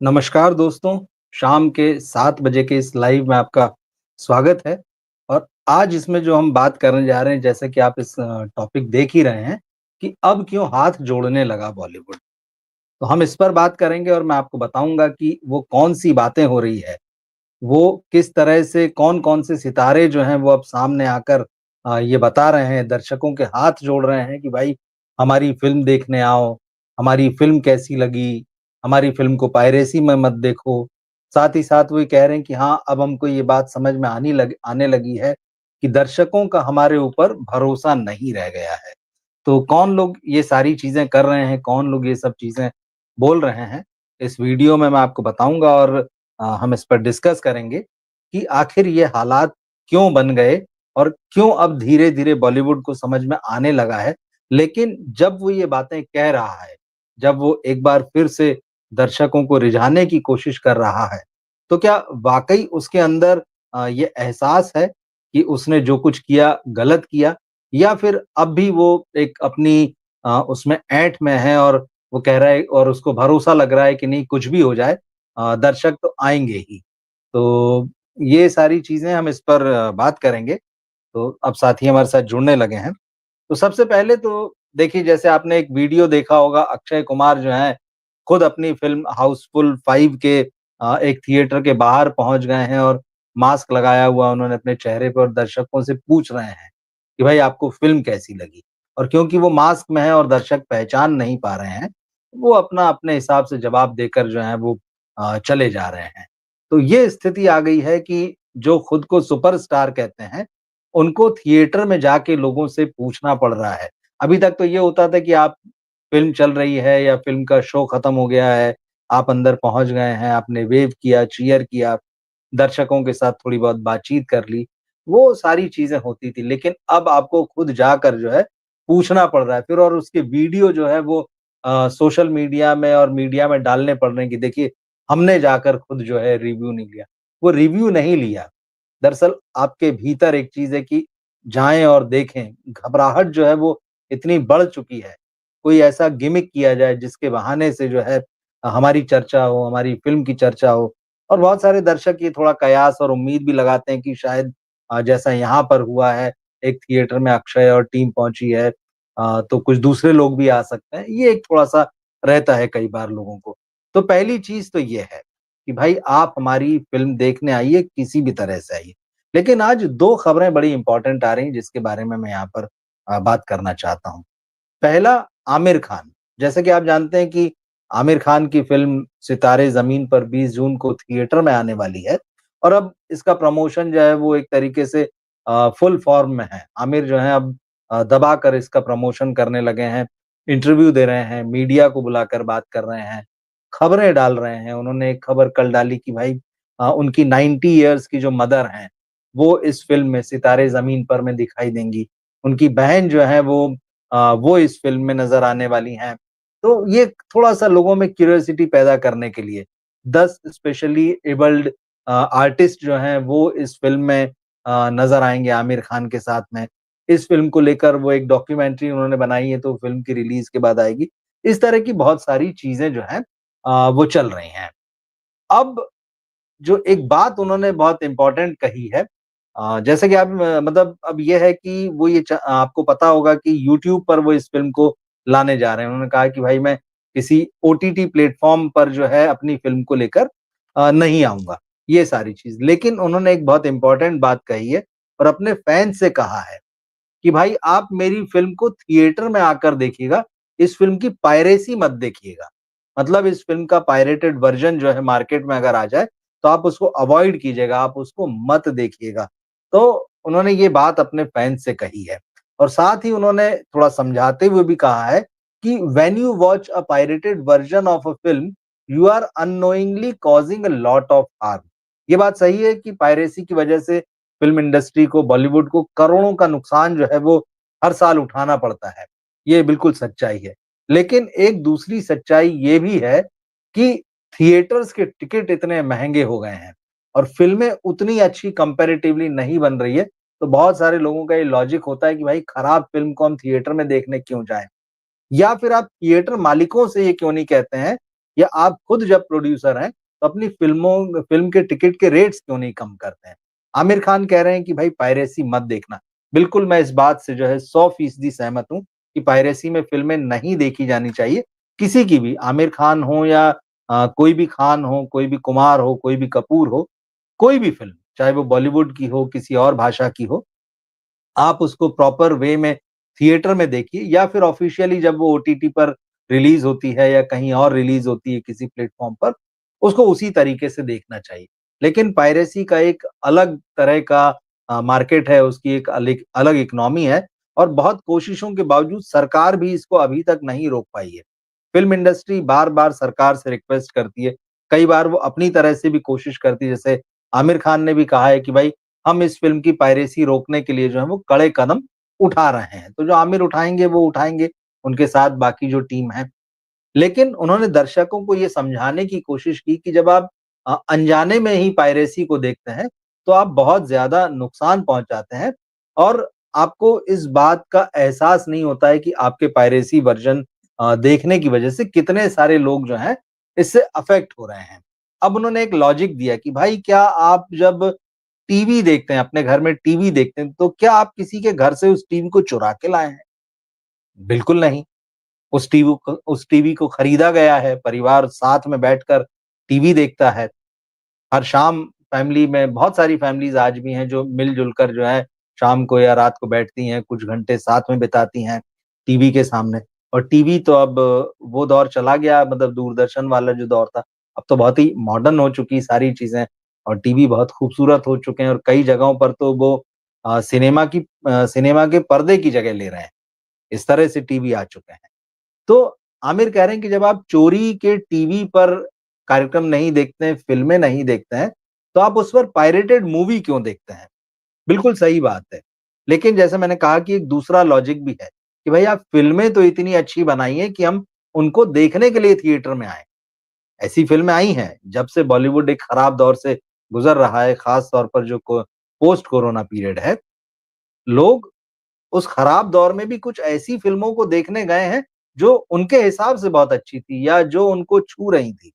नमस्कार दोस्तों, शाम के 7 बजे के इस लाइव में आपका स्वागत है। और आज इसमें जो हम बात करने जा रहे हैं, जैसे कि आप इस टॉपिक देख ही रहे हैं कि अब क्यों हाथ जोड़ने लगा बॉलीवुड। तो हम इस पर बात करेंगे और मैं आपको बताऊँगा कि वो कौन-सी बातें हो रही है, वो किस तरह से कौन-कौन से सितारे जो हैं वो अब सामने आकर ये बता रहे हैं, दर्शकों के हाथ जोड़ रहे हैं कि भाई हमारी फ़िल्म देखने आओ, हमारी फ़िल्म कैसी लगी, हमारी फ़िल्म को पायरेसी में मत देखो। साथ ही साथ वो ये कह रहे हैं कि हाँ, अब हमको ये बात समझ में आने लगी है कि दर्शकों का हमारे ऊपर भरोसा नहीं रह गया है। तो कौन लोग ये सारी चीज़ें कर रहे हैं, कौन लोग ये सब चीज़ें बोल रहे हैं, इस वीडियो में मैं आपको बताऊँगा और हम इस पर डिस्कस करेंगे कि आखिर ये हालात क्यों बन गए और क्यों अब धीरे-धीरे बॉलीवुड को समझ में आने लगा है। लेकिन जब वो ये बातें कह रहा है, जब वो एक बार फिर से दर्शकों को रिझाने की कोशिश कर रहा है, तो क्या वाक़ई उसके अंदर ये एहसास है कि उसने जो कुछ किया गलत किया या फिर अब भी वो एक अपनी उसमें ऐंठ में है और वो कह रहा है और उसको भरोसा लग रहा है कि नहीं कुछ भी हो जाए दर्शक तो आएँगे ही। तो ये सारी चीज़ें हम इस पर बात करेंगे। तो अब साथी हमारे साथ जुड़ने लगे हैं। तो सबसे पहले तो देखिए जैसे आपने एक वीडियो देखा होगा अक्षय कुमार जो हैं, खुद अपनी फ़िल्म हाउसफुल 5 के एक थिएटर के बाहर पहुँच गए हैं और मास्क लगाया हुआ उन्होंने अपने चेहरे पे और दर्शकों से पूछ रहे हैं कि भाई आपको फ़िल्म कैसी लगी? और क्योंकि वो मास्क में है और दर्शक पहचान नहीं पा रहे हैं, वो अपना अपने हिसाब से जवाब देकर जो है वो चले जा रहे हैं। तो ये स्थिति आ गई है कि जो खुद को सुपरस्टार कहते हैं, उनको थिएटर में जाके लोगों से पूछना पड़ रहा है। अभी तक तो ये होता था कि आप फ़िल्म चल रही है या फ़िल्म का शो खत्म हो गया है, आप अंदर पहुँच गए हैं, आपने वेव किया, चीयर किया, दर्शकों के साथ थोड़ी बहुत बातचीत कर ली, वो सारी चीज़ें होती थी। लेकिन अब आपको खुद जाकर जो है पूछना पड़ रहा है फिर और उसके वीडियो जो है वो सोशल मीडिया में और मीडिया में डालने पड़ रहे हैं कि देखिए, हमने जाकर खुद जो है रिव्यू नहीं लिया। वो रिव्यू नहीं लिया, दरअसल आपके भीतर एक चीज़ है कि जाएँ और देखें, घबराहट जो है वो इतनी बढ़ चुकी है। कोई ऐसा गिमिक किया जाए जिसके बहाने से जो है हमारी चर्चा हो, हमारी फ़िल्म की चर्चा हो और बहुत सारे दर्शक ये थोड़ा कयास और उम्मीद भी लगाते हैं कि शायद जैसा यहाँ पर हुआ है, एक थिएटर में अक्षय और टीम पहुँची है तो कुछ दूसरे लोग भी आ सकते हैं। ये एक थोड़ा-सा रहता है कई बार लोगों को। तो पहली चीज़ तो ये है कि भाई आप हमारी फ़िल्म देखने आइए, किसी भी तरह से आइए। लेकिन आज 2 खबरें बड़ी इम्पोर्टेंट आ रही हैं जिसके बारे में मैं यहाँ पर बात करना चाहता हूँ। पहला आमिर खान, जैसे कि आप जानते हैं कि आमिर खान की फ़िल्म सितारे ज़मीन पर 20 जून को थिएटर में आने वाली है और अब इसका प्रमोशन जो है वो एक तरीके से फुल फ़ॉर्म में है। आमिर जो हैं अब दबाकर इसका प्रमोशन करने लगे हैं, इंटरव्यू दे रहे हैं, मीडिया को बुलाकर बात कर रहे हैं, खबरें डाल रहे हैं। उन्होंने एक खबर कल डाली कि भाई उनकी 90 इयर्स की जो मदर हैं, वो इस फ़िल्म में सितारे ज़मीन पर में दिखाई देंगी। उनकी बहन जो है वो इस फ़िल्म में नज़र आने वाली हैं। तो ये थोड़ा-सा लोगों में क्यूरियोसिटी पैदा करने के लिए 10 स्पेशली एबल्ड आर्टिस्ट जो हैं वो इस फ़िल्म में नज़र आएँगे आमिर खान के साथ में। इस फ़िल्म को लेकर वो एक डॉक्यूमेंट्री उन्होंने बनाई है तो फ़िल्म की रिलीज़ के बाद आएगी। इस तरह की बहुत सारी चीज़ें जो हैं वो चल रही हैं। अब जो एक बात उन्होंने बहुत इम्पोर्टेंट कही है जैसे कि आप मतलब अब ये है कि वो ये आपको पता होगा कि यूट्यूब पर वो इस फ़िल्म को लाने जा रहे हैं। उन्होंने कहा कि भाई मैं किसी ओटीटी प्लेटफ़ॉर्म पर जो है अपनी फ़िल्म को लेकर नहीं आऊँगा, ये सारी चीज़। लेकिन उन्होंने एक बहुत इम्पोर्टेंट बात कही है और अपने फैन्स से कहा है कि भाई आप मेरी फ़िल्म को थिएटर में आकर देखिएगा, इस फ़िल्म की पायरेसी मत देखिएगा। मतलब इस फ़िल्म का पायरेटेड वर्ज़न जो है मार्केट में अगर आ जाए, तो आप उसको अवॉइड कीजिएगा, आप उसको मत देखिएगा। तो उन्होंने ये बात अपने फैन्स से कही है और साथ ही उन्होंने थोड़ा समझाते हुए भी कहा है कि when you watch a pirated version of a film, you are unknowingly causing a lot of harm. ये बात सही है कि पायरेसी की वजह से फ़िल्म इंडस्ट्री को, बॉलीवुड को करोड़ों का नुकसान जो है वो हर साल उठाना पड़ता है। ये बिल्कुल सच्चाई है। लेकिन एक दूसरी सच्चाई ये भी है कि थिएटर्स के टिकट इतने महँगे हो गए हैं और फ़िल्में उतनी अच्छी कंपैरेटिवली नहीं बन रही है, तो बहुत सारे लोगों का ये लॉजिक होता है कि भाई खराब फ़िल्म को हम थिएटर में देखने क्यों जाएँ? या फिर आप थिएटर मालिकों से ये क्यों नहीं कहते हैं या आप खुद जब प्रोड्यूसर हैं, तो अपनी फ़िल्म के टिकट के रेट्स क्यों नहीं कम करते हैं? आमिर खान कह रहे हैं कि भाई पायरेसी मत देखना। बिल्कुल, मैं इस बात से जो है 100% सहमत हूँ कि पायरेसी में फ़िल्में नहीं देखी जानी चाहिए, किसी की भी, आमिर खान हो या कोई भी खान हो, कोई भी कुमार हो, कोई भी कपूर हो, कोई भी फ़िल्म, चाहे वो बॉलीवुड की हो, किसी और भाषा की हो, आप उसको प्रॉपर वे में थिएटर में देखिए या फिर ऑफ़िशियली जब वो ओटीटी पर रिलीज़ होती है या कहीं और रिलीज़ होती है किसी प्लेटफ़ॉर्म पर, उसको उसी तरीके से देखना चाहिए। लेकिन पायरेसी का एक अलग तरह का मार्केट है, उसकी एक अलग इकोनॉमी है और बहुत कोशिशों के बावजूद सरकार भी इसको अभी तक नहीं रोक पाई है। फ़िल्म इंडस्ट्री बार-बार सरकार से रिक्वेस्ट करती है, कई बार वो अपनी तरह से भी कोशिश करती है, जैसे आमिर खान ने भी कहा है कि भाई हम इस फ़िल्म की पायरेसी रोकने के लिए जो है वो कड़े कदम उठा रहे हैं। तो जो आमिर उठाएँगे वो उठाएँगे, उनके साथ बाकी जो टीम है। लेकिन उन्होंने दर्शकों को ये समझाने की कोशिश की कि जब आप अनजाने में ही पायरेसी को देखते हैं, तो आप बहुत ज़्यादा नुकसान पहुँचाते हैं और आपको इस बात का एहसास नहीं होता है कि आपके पायरेसी वर्ज़न देखने की वज़ह से कितने सारे लोग जो हैं, इससे अफ़ेक्ट हो रहे हैं। अब उन्होंने एक लॉजिक दिया कि भाई क्या आप जब टीवी देखते हैं, अपने घर में टीवी देखते हैं, तो क्या आप किसी के घर से उस टीवी को चुरा के लाए हैं? बिल्कुल नहीं। उस टीवी को खरीदा गया है, परिवार साथ में बैठकर टीवी देखता है। हर शाम फैमिली में बहुत सारी फैमिलीज़ आज भी हैं जो मिल-जुल कर जो है शाम को या रात को बैठती हैं, कुछ घंटे साथ में बिताती हैं टीवी के सामने। और टीवी तो अब वो दौर चला गया मतलब दूरदर्शन वाला जो दौर था, अब तो बहुत ही मॉडर्न हो चुकी सारी चीज़ें और टीवी बहुत खूबसूरत हो चुके हैं और कई जगहों पर तो वो सिनेमा के पर्दे की जगह ले रहे हैं। इस तरह से टीवी आ चुके हैं। तो आमिर कह रहे हैं कि जब आप चोरी के टीवी पर कार्यक्रम नहीं देखते हैं, फ़िल्में नहीं देखते हैं, तो आप उस पर पायरेटेड मूवी क्यों देखते हैं? बिल्कुल सही बात है। लेकिन जैसे मैंने कहा कि एक दूसरा लॉजिक भी है, कि भई आप फ़िल्में तो इतनी अच्छी बनाई हैं कि हम उनको देखने के लिए थिएटर में आएँ। ऐसी फ़िल्में आई हैं, जब से बॉलीवुड एक खराब दौर से गुज़र रहा है, ख़ास तौर पर जो पोस्ट कोरोना पीरियड है, लोग उस खराब दौर में भी कुछ ऐसी फ़िल्मों को देखने गए हैं, जो उनके हिसाब से बहुत अच्छी थी या जो उनको छू रही थी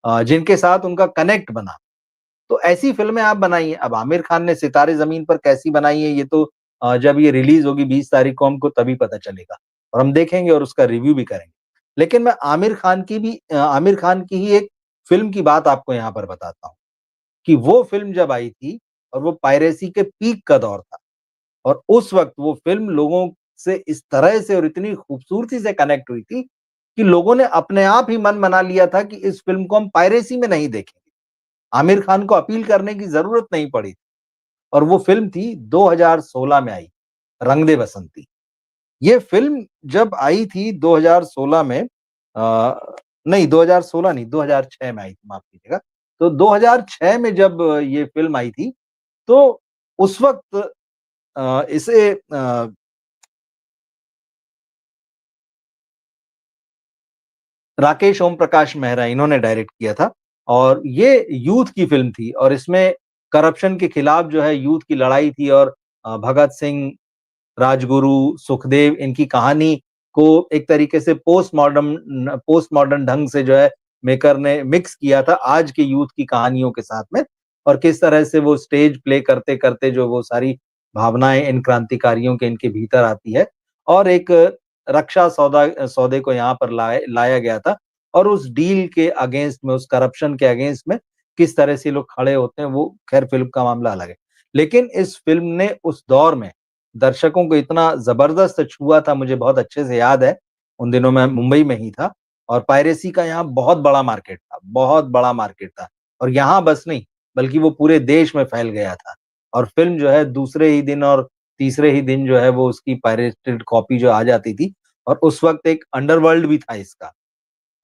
जिनके साथ उनका कनेक्ट बना। तो ऐसी फ़िल्में आप बनाइए। अब आमिर खान ने सितारे ज़मीन पर कैसी बनाई है, ये तो जब ये रिलीज़ होगी 20 तारीख को हमको तभी पता चलेगा और हम देखेंगे और उसका रिव्यू भी करेंगे। लेकिन मैं आमिर खान की ही एक फ़िल्म की बात आपको यहाँ पर बताता हूँ, कि वो फ़िल्म जब आई थी और वो पायरेसी के पीक का दौर था। और उस वक़्त वो फ़िल्म लोगों से इस तरह से और इतनी खूबसूरती से कनेक्ट हुई थी, कि लोगों ने अपने आप ही मन बना लिया था कि इस फ़िल्म को हम पायरेसी में नहीं देखेंगे। आमिर खान को अपील करने की ज़रूरत नहीं पड़ी और वो फ़िल्म थी 2016 में आई, रंग दे बसंती। ये फ़िल्म जब आई थी 2016 में नहीं 2016 नहीं 2006 में आई थी, माफ़ कीजिएगा। तो 2006 में जब ये फ़िल्म आई थी, तो उस वक़्त इसे राकेश ओम प्रकाश मेहरा इन्होंने डायरेक्ट किया था और ये यूथ की फ़िल्म थी और इसमें करप्शन के खिलाफ जो है यूथ की लड़ाई थी और भगत सिंह, राजगुरु, सुखदेव इनकी कहानी को एक तरीके से पोस्ट मॉडर्न ढंग से जो है मेकर ने मिक्स किया था आज के यूथ की कहानियों के साथ में और किस तरह से वो स्टेज प्ले करते-करते जो वो सारी भावनाएँ इन क्रांतिकारियों के इनके भीतर आती है और एक सौदे को यहाँ पर लाया गया था और उस डील के अगेंस्ट में, उस करप्शन के अगेंस्ट में किस तरह से लोग खड़े होते हैं, वो खैर फ़िल्म का मामला अलग है। लेकिन इस फ़िल्म ने उस दौर में दर्शकों को इतना ज़बरदस्त छुआ था, मुझे बहुत अच्छे से याद है। उन दिनों मैं मुंबई में ही था और पायरेसी का यहाँ बहुत बड़ा मार्केट था, बहुत बड़ा मार्केट था और यहाँ बस नहीं, बल्कि वो पूरे देश में फैल गया था और फ़िल्म जो है दूसरे ही दिन और तीसरे ही दिन जो है वो उसकी पायरेटेड कॉपी जो आ जाती थी और उस वक़्त एक अंडरवर्ल्ड भी था इसका।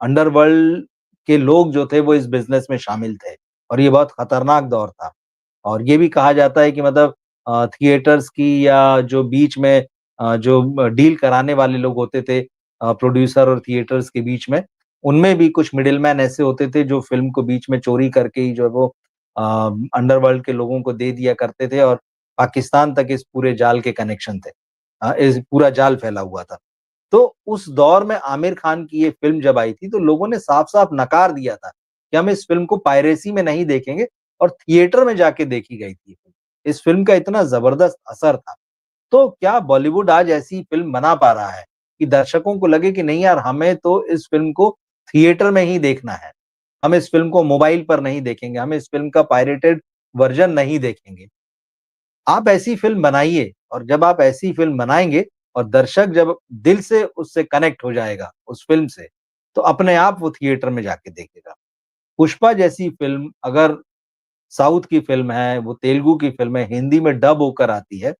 अंडरवर्ल्ड के लोग जो थे वो इस बिज़नेस में शामिल थे और ये बहुत खतरनाक दौर था। और ये भी कहा जाता है कि मतलब थिएटर्स की या जो बीच में जो डील कराने वाले लोग होते थे प्रोड्यूसर और थिएटर्स के बीच में, उनमें भी कुछ मिडलमैन ऐसे होते थे जो फ़िल्म को बीच में चोरी करके ही जो है वो अ, अंडरवर्ल्ड के लोगों को दे दिया करते थे और पाकिस्तान तक इस पूरे जाल के कनेक्शन थे। इस पूरा जाल फैला हुआ था। तो उस दौर में आमिर खान की ये फ़िल्म जब आई थी, तो लोगों ने साफ-साफ नकार दिया था कि हम इस फ़िल्म को पायरेसी में नहीं देखेंगे और थिएटर में जाके देखी गई थी। इस फ़िल्म का इतना ज़बरदस्त असर था। तो क्या बॉलीवुड आज ऐसी फ़िल्म बना पा रहा है कि दर्शकों को लगे कि नहीं यार हमें तो इस फ़िल्म को थिएटर में ही देखना है। हम इस फ़िल्म को मोबाइल पर नहीं देखेंगे, हम इस फ़िल्म का पायरेटेड वर्ज़न नहीं देखेंगे। आप ऐसी फ़िल्म बनाइए और जब आप ऐसी फ़िल्म बनाएँगे और दर्शक जब दिल से उससे कनेक्ट हो जाएगा उस फ़िल्म से, तो अपने आप वो थिएटर में जाके देखेगा। पुष्पा जैसी फ़िल्म अगर साउथ की फ़िल्म है, वो तेलुगु की फ़िल्म है, हिंदी में डब होकर आती है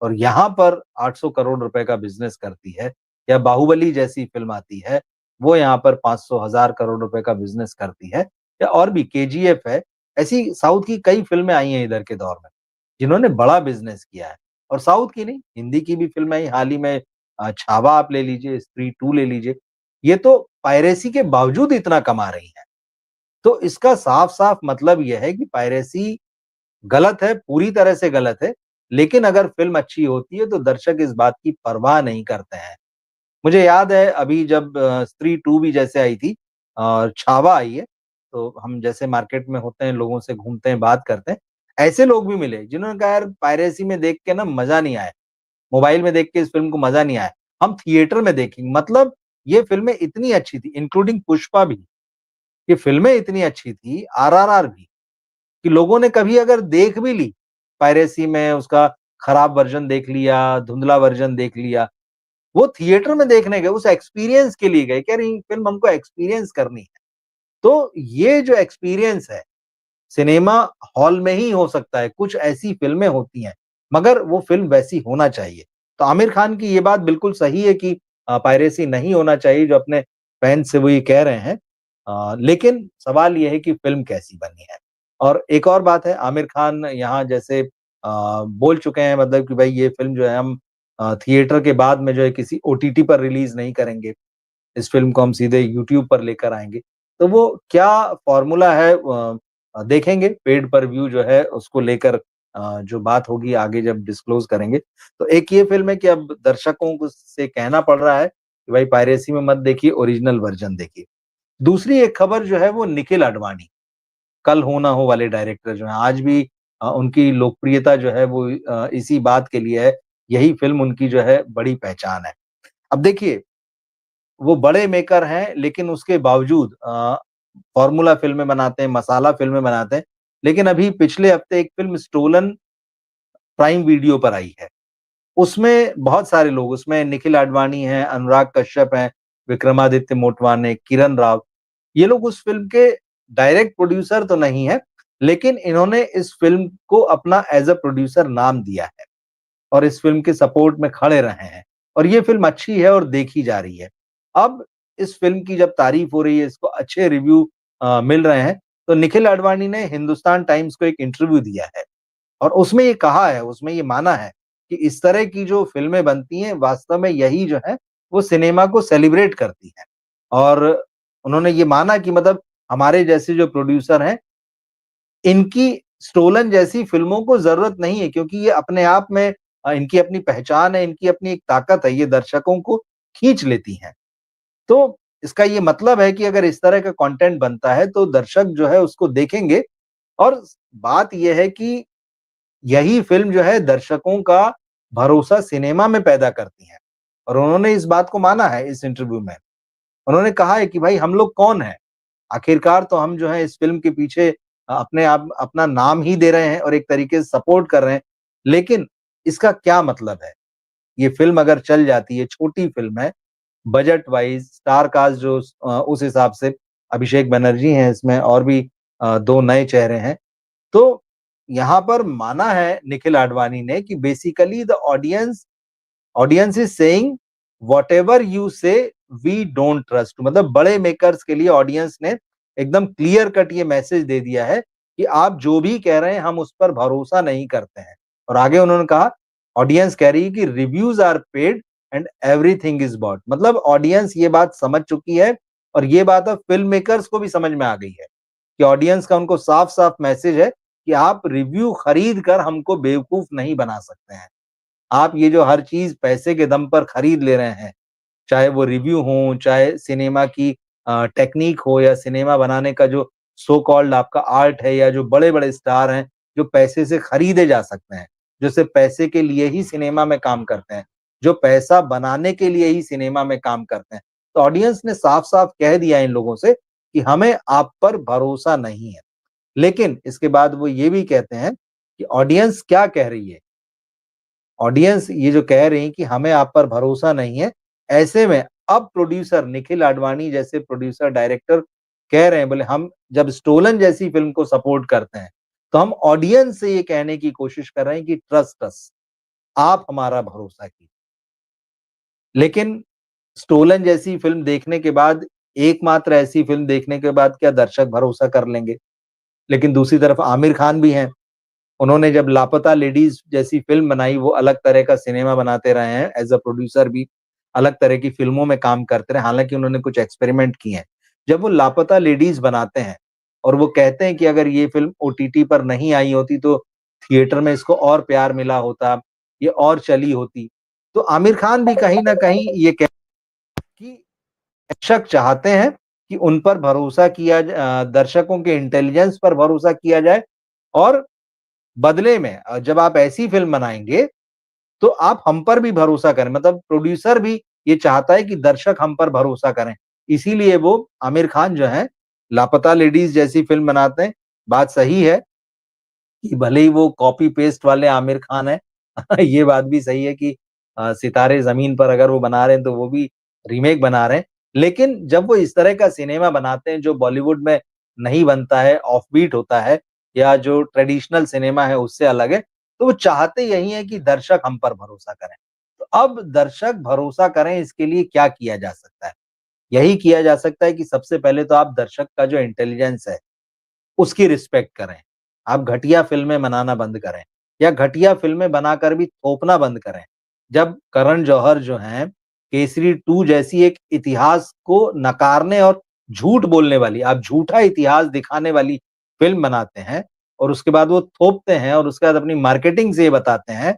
और यहाँ पर 800 करोड़ रुपए का बिज़नेस करती है या बाहुबली जैसी फ़िल्म आती है, वो यहाँ पर 500 हज़ार करोड़ रुपए का बिज़नेस करती है या और भी केजीएफ है, ऐसी साउथ की कई फ़िल्में आई हैं इधर के दौर में, जिन्होंने बड़ा बिज़नेस किया है और साउथ की नहीं, हिंदी की भी फ़िल्में आई हाल ही में छावा आप ले लीजिए, स्त्री 2 ले लीजिए, ये तो पायरेसी के बावजूद इतना कमा रही हैं। तो इसका साफ-साफ मतलब ये है कि पायरेसी गलत है, पूरी तरह से गलत है, लेकिन अगर फ़िल्म अच्छी होती है तो दर्शक इस बात की परवाह नहीं करते हैं। मुझे याद है अभी जब स्त्री 2 भी जैसे आई थी और छावा आई है, तो हम जैसे मार्केट में होते हैं, लोगों से घूमते हैं, बात करते हैं, ऐसे लोग भी मिले जिन्होंने कहा यार पायरेसी में देख के ना मज़ा नहीं आया, मोबाइल में देख के इस फ़िल्म को मज़ा नहीं आया, हम थिएटर में देखेंगे। मतलब ये फ़िल्में इतनी अच्छी थी, इंक्लूडिंग पुष्पा भी, ये फ़िल्में इतनी अच्छी थी, आरआरआर भी, कि लोगों ने कभी अगर देख भी ली, पायरेसी में उसका खराब वर्ज़न देख लिया, धुंधला वर्ज़न देख लिया, वो थिएटर में देखने गए, उस एक्सपीरियंस के लिए गए कि अरे! ये फ़िल्म हमको एक्सपीरियंस करनी है। तो ये जो एक्सपीरियंस है, सिनेमा हॉल में ही हो सकता है, कुछ ऐसी फ़िल्में होती हैं, मगर वो फ़िल्म वैसी होना चाहिए। तो आमिर खान की ये बात बिल्कुल सही है कि पायरेसी नहीं होना चाहिए, जो अपने फैन्स से वो ये कह रहे हैं। लेकिन सवाल ये है कि फ़िल्म कैसी बनी है? और एक और बात है, आमिर खान यहाँ जैसे बोल चुके हैं मतलब कि भई ये फ़िल्म जो है हम थिएटर के बाद में जो है किसी ओटीटी पर रिलीज़ नहीं करेंगे। इस फ़िल्म को हम सीधे यूट्यूब पर लेकर आएँगे। तो वो क्या फ़ॉर्मूला है देखेंगे पेड पर व्यू जो है उसको लेकर जो बात होगी आगे जब डिस्क्लोज़ करेंगे। तो एक ये फ़िल्म है कि अब दर्शकों को से कहना पड़ रहा है कि भाई पायरेसी में मत देखिए, ओरिजिनल वर्ज़न देखिए। दूसरी एक खबर जो है वो निखिल आडवाणी, कल हो ना हो वाले डायरेक्टर जो हैं, आज भी उनकी लोकप्रियता जो है वो इसी बात के लिए है, यही फ़िल्म उनकी जो है बड़ी पहचान है। अब देखिए वो बड़े मेकर हैं, लेकिन उसके बावजूद फ़ॉर्मूला फ़िल्में बनाते हैं, मसाला फ़िल्में बनाते हैं। लेकिन अभी पिछले हफ्ते एक फ़िल्म स्टोलन प्राइम वीडियो पर आई है। उसमें बहुत सारे लोग उसमें निखिल आडवाणी हैं, अनुराग कश्यप हैं, विक्रमादित्य मोटवाने, किरण राव, ये लोग उस फ़िल्म के डायरेक्ट प्रोड्यूसर तो नहीं हैं, लेकिन इन्होंने इस फ़िल्म को अपना एज़ अ प्रोड्यूसर नाम दिया है। और इस फ़िल्म के सपोर्ट में खड़े रहे हैं और ये फ़िल्म अच्छी है और देखी जा रही है। अब इस फ़िल्म की जब तारीफ़ हो रही है, इसको अच्छे रिव्यू मिल रहे हैं, तो निखिल आडवाणी ने हिंदुस्तान टाइम्स को एक इंटरव्यू दिया है और उसमें ये कहा है, उसमें ये माना है कि इस तरह की जो फ़िल्में बनती हैं, वास्तव में यही जो है, वो सिनेमा को सेलिब्रेट करती हैं। और उन्होंने ये माना कि मतलब हमारे जैसे जो प्रोड्यूसर हैं, इनकी स्टोलन जैसी फ़िल्मों को ज़रूरत नहीं है क्योंकि ये अपने आप में इनकी अपनी पहचान है, इनकी अपनी एक ताकत है, ये दर्शकों को खींच लेती हैं। तो इसका ये मतलब है कि अगर इस तरह का कंटेंट बनता है तो दर्शक जो है उसको देखेंगे और बात ये है कि यही फ़िल्म जो है दर्शकों का भरोसा सिनेमा में पैदा करती है और उन्होंने इस बात को माना है इस इंटरव्यू में। उन्होंने कहा है कि भाई हम लोग कौन हैं? आखिरकार तो हम जो है इस फ़िल्म के पीछे अपने आप अपना नाम ही दे रहे हैं और एक तरीके से सपोर्ट कर रहे हैं। लेकिन इसका क्या मतलब है? ये फ़िल्म अगर चल जाती है, छोटी फ़िल्म है, बजट वाइज़ स्टार कास्ट जो उस हिसाब से अभिषेक बनर्जी हैं इसमें और भी 2 नए चेहरे हैं। तो यहाँ पर माना है निखिल आडवाणी ने कि basically the audience is saying whatever you से वी डोंट ट्रस्ट, मतलब बड़े मेकर्स के लिए ऑडियंस ने एकदम क्लियर कट ये मैसेज दे दिया है कि आप जो भी कह रहे हैं हम उस पर भरोसा नहीं करते हैं। और आगे उन्होंने कहा ऑडियंस कह रही है कि reviews are paid and everything is bought, मतलब ऑडियंस ये बात समझ चुकी है और ये बात अब फिल्म मेकर्स को भी समझ में आ गई है कि ऑडियंस का उनको साफ साफ मैसेज है कि आप रिव्यू खरीद कर हमको बेवकूफ नहीं बना सकते हैं। आप ये जो हर चीज़ पैसे के दम पर खरीद ले रहे हैं, चाहे वो रिव्यू हों, चाहे सिनेमा की टेक्नीक हो या सिनेमा बनाने का जो सो कॉल्ड आपका आर्ट है या जो बड़े-बड़े स्टार हैं, जो पैसे से खरीदे जा सकते हैं, जो सिर्फ़ पैसे के लिए ही सिनेमा में काम करते हैं, जो पैसा बनाने के लिए ही सिनेमा में काम करते हैं। तो ऑडियंस ने साफ-साफ कह दिया इन लोगों से कि हमें आप पर भरोसा नहीं है। लेकिन इसके बाद वो ये भी कहते हैं कि ऑडियंस क्या कह रही है? ऑडियंस ये जो कह रही है कि हमें आप पर भरोसा नहीं है, ऐसे में अब प्रोड्यूसर निखिल आडवाणी जैसे प्रोड्यूसर डायरेक्टर कह रहे हैं बोले हम जब स्टोलन जैसी फ़िल्म को सपोर्ट करते हैं, तो हम ऑडियंस से ये कहने की कोशिश कर रहे हैं कि ट्रस्ट अस, आप हमारा भरोसा कीजिए। लेकिन स्टोलन जैसी फ़िल्म देखने के बाद एकमात्र ऐसी फ़िल्म देखने के बाद क्या दर्शक भरोसा कर लेंगे? लेकिन दूसरी तरफ आमिर खान भी हैं। उन्होंने जब लापता लेडीज़ जैसी फ़िल्म बनाई, वो अलग तरह का सिनेमा बनाते रहे हैं, एज़ अ प्रोड्यूसर भी अलग तरह की फ़िल्मों में काम करते रहे, हालाँकि उन्होंने कुछ एक्सपेरिमेंट किए हैं। जब वो लापता लेडीज़ बनाते हैं और वो कहते हैं कि अगर ये फ़िल्म ओटीटी पर नहीं आई होती तो थिएटर में इसको और प्यार मिला होता, ये और चली होती। तो आमिर खान भी कहीं न कहीं ये कह कि दर्शक चाहते हैं कि उन पर भरोसा दर्शकों के इंटेलिजेंस पर भरोसा किया जाए और बदले में जब आप ऐसी फ़िल्म बनाएँगे, तो आप हम पर भी भरोसा करें। मतलब प्रोड्यूसर भी ये चाहता है कि दर्शक हम पर भरोसा करें। इसीलिए वो आमिर खान जो हैं, लापता लेडीज़ जैसी फ़िल्म बनाते हैं। बात सही है कि भले ही वो कॉपी पेस्ट वाले आमिर खान हैं। ये बात भी सही है कि सितारे ज़मीन पर अगर वो बना रहे हैं, तो वो भी रीमेक बना रहे हैं। लेकिन जब वो इस तरह का सिनेमा बनाते हैं, जो बॉलीवुड में नहीं बनता है, ऑफबीट होता है या जो ट्रेडिशनल सिनेमा है, उससे अलग है, तो वो चाहते यही हैं कि दर्शक हम पर भरोसा करें। तो अब दर्शक भरोसा करें, इसके लिए क्या किया जा सकता है? यही किया जा सकता है कि सबसे पहले तो आप दर्शक का जो इंटेलिजेंस है, उसकी रिस्पेक्ट करें। आप घटिया फ़िल्में बनाना बंद करें या घटिया फ़िल्में बनाकर भी थोपना बंद करें। जब करण जौहर जो हैं, केसरी 2 जैसी एक इतिहास को नकारने और झूठ बोलने वाली, आप झूठा इतिहास दिखाने वाली फ़िल्म बनाते हैं और उसके बाद वो थोपते हैं और उसके बाद अपनी मार्केटिंग से ये बताते हैं,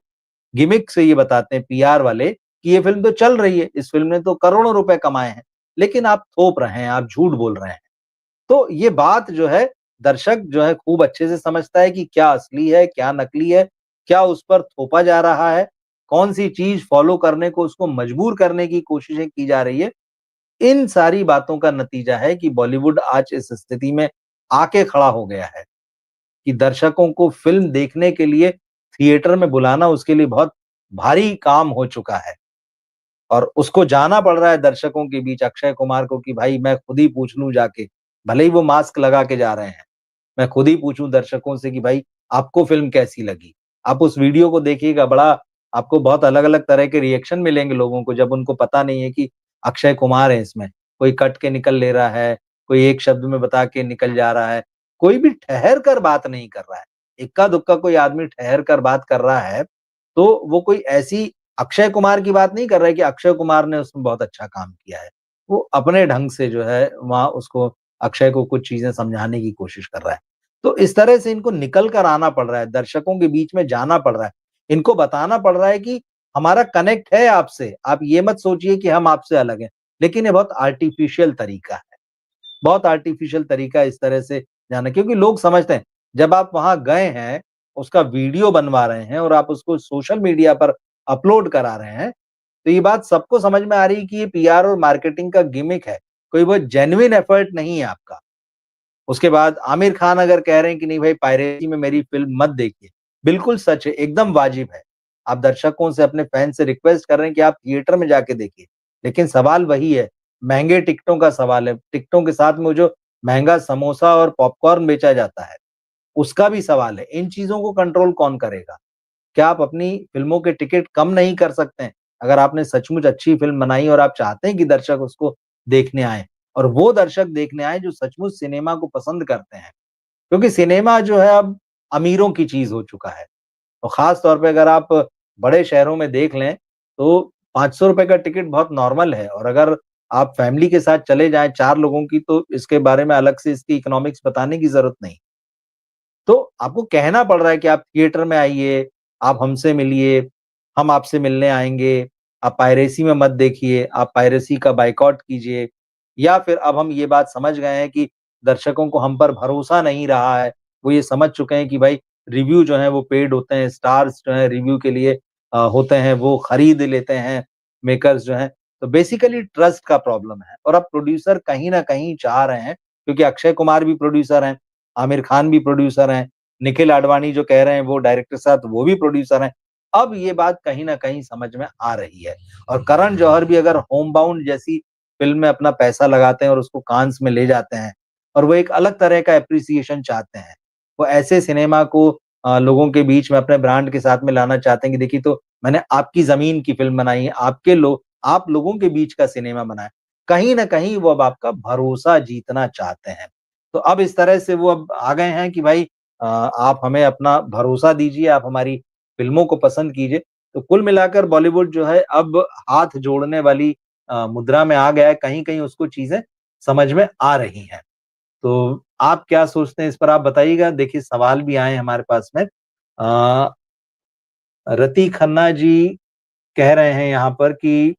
गिमिक से ये बताते हैं पीआर वाले कि ये फ़िल्म तो चल रही है, इस फ़िल्म ने तो करोड़ों रुपए कमाए हैं। लेकिन आप थोप रहे हैं, आप झूठ बोल रहे हैं। तो ये बात जो है दर्शक जो है खूब अच्छे से समझता है कि क्या असली है, क्या नकली है, क्या उस पर थोपा जा रहा है, कौन-सी चीज़ फ़ॉलो करने को उसको मजबूर करने की कोशिशें की जा रही है। इन सारी बातों का नतीजा है कि बॉलीवुड आज इस स्थिति में आके खड़ा हो गया है कि दर्शकों को फ़िल्म देखने के लिए थिएटर में बुलाना उसके लिए बहुत भारी काम हो चुका है। और उसको जाना पड़ रहा है दर्शकों के बीच अक्षय कुमार को कि भाई मैं खुद ही पूछ लूँ जाके, भले ही वो मास्क लगा के जा रहे हैं। मैं खुद ही पूछूँ दर्शकों से कि भाई आपको फ़िल्म कैसी लगी? आप उस वीडियो को देखिएगा बड़ा आपको बहुत अलग-अलग तरह के रिएक्शन मिलेंगे लोगों को जब उनको पता नहीं है कि अक्षय कुमार है इसमें। कोई कट के निकल ले रहा है, कोई एक शब्द में बता के निकल जा रहा है, कोई भी ठहर कर बात नहीं कर रहा है। इक्का-दुक्का कोई आदमी ठहर कर बात कर रहा है, तो वो कोई ऐसी अक्षय कुमार की बात नहीं कर रहा है कि अक्षय कुमार ने उसमें बहुत अच्छा काम किया है। वो अपने ढंग से जो है वहाँ उसको अक्षय को कुछ चीज़ें समझाने की कोशिश कर रहा है। तो इस तरह से इनको निकल कर आना पड़ रहा है, दर्शकों के बीच में जाना पड़ रहा है। इनको बताना पड़ रहा है कि हमारा कनेक्ट है आपसे, आप ये मत सोचिए कि हम आपसे अलग हैं। लेकिन ये बहुत आर्टिफ़िशियल तरीका है, बहुत आर्टिफ़िशियल तरीका है इस तरह से जाना क्योंकि लोग समझते हैं, जब आप वहाँ गए हैं, उसका वीडियो बनवा रहे हैं और आप उसको सोशल मीडिया पर अपलोड करा रहे हैं, तो ये बात सबको समझ में आ रही है कि ये पीआर और मार्केटिंग का गिमिक है, कोई वो जेन्युइन एफर्ट नहीं है आपका। उसके बाद आमिर खान अगर कह रहे हैं कि नहीं भाई पायरेसी में मेरी फ़िल्म मत देखिए, बिल्कुल सच है, एकदम वाजिब है। आप दर्शकों से अपने फैन्स से रिक्वेस्ट कर रहे हैं कि आप थिएटर में जाके देखिए। लेकिन सवाल वही है, महँगे टिकटों का सवाल है। टिकटों के साथ में वो जो महँगा समोसा और पॉपकॉर्न बेचा जाता है, उसका भी सवाल है। इन चीज़ों को कंट्रोल कौन करेगा? क्या आप अपनी फ़िल्मों के टिकट कम नहीं कर सकते हैं? अगर आपने सचमुच अच्छी फ़िल्म बनाई और आप चाहते हैं कि दर्शक उसको देखने आएँ और वो दर्शक देखने आएँ जो सचमुच सिनेमा को पसंद करते हैं। क्योंकि सिनेमा जो है अब अमीरों की चीज़ हो चुका है और ख़ास तौर पे अगर आप बड़े शहरों में देख लें, तो ₹500 का टिकट बहुत नॉर्मल है और अगर आप फैमिली के साथ चले जाएँ 4 लोगों की तो इसके बारे में अलग से इसकी इकोनॉमिक्स बताने की ज़रूरत नहीं। तो आपको कहना पड़ रहा है कि आप थिएटर में आइए, आप हमसे मिलिए, हम आपसे मिलने आएँगे। आप पायरेसी में मत देखिए, आप पायरेसी का बायकॉट कीजिए या फिर अब हम ये बात समझ गए हैं कि दर्शकों को हम पर भरोसा नहीं रहा है। वो ये समझ चुके हैं कि भाई रिव्यू जो है वो पेड होते हैं, स्टार्स जो है रिव्यू के लिए होते हैं, वो खरीद लेते हैं मेकर्स जो हैं। तो बेसिकली ट्रस्ट का प्रॉब्लम है और अब प्रोड्यूसर कहीं न कहीं चाह रहे हैं क्योंकि अक्षय कुमार भी प्रोड्यूसर हैं, आमिर खान भी प्रोड्यूसर हैं, निखिल आडवाणी जो कह रहे हैं वो डायरेक्टर साहब वो भी प्रोड्यूसर हैं। अब ये बात कहीं न कहीं समझ में आ रही है और करण जौहर भी अगर होम बाउंड जैसी फ़िल्म में अपना पैसा लगाते हैं और उसको कान्स में ले जाते हैं और वो एक अलग तरह का एप्रिसिएशन चाहते हैं। वो ऐसे सिनेमा को लोगों के बीच में अपने ब्रांड के साथ में लाना चाहते हैं कि देखिए तो मैंने आपकी ज़मीन की फ़िल्म बनाई है, आप लोगों के बीच का सिनेमा बनाया। कहीं न कहीं वो अब आपका भरोसा जीतना चाहते हैं। तो अब इस तरह से वो अब आ गए हैं कि भाई आप हमें अपना भरोसा दीजिए, आप हमारी फ़िल्मों को पसंद कीजिए। तो कुल मिलाकर बॉलीवुड जो है अब हाथ जोड़ने वाली मुद्रा में आ गया है, कहीं-कहीं उसको चीज़ें समझ में आ रही हैं। तो आप क्या सोचते हैं इस पर आप बताइएगा? देखिए सवाल भी आए हैं हमारे पास में। रति खन्ना जी कह रहे हैं यहाँ पर कि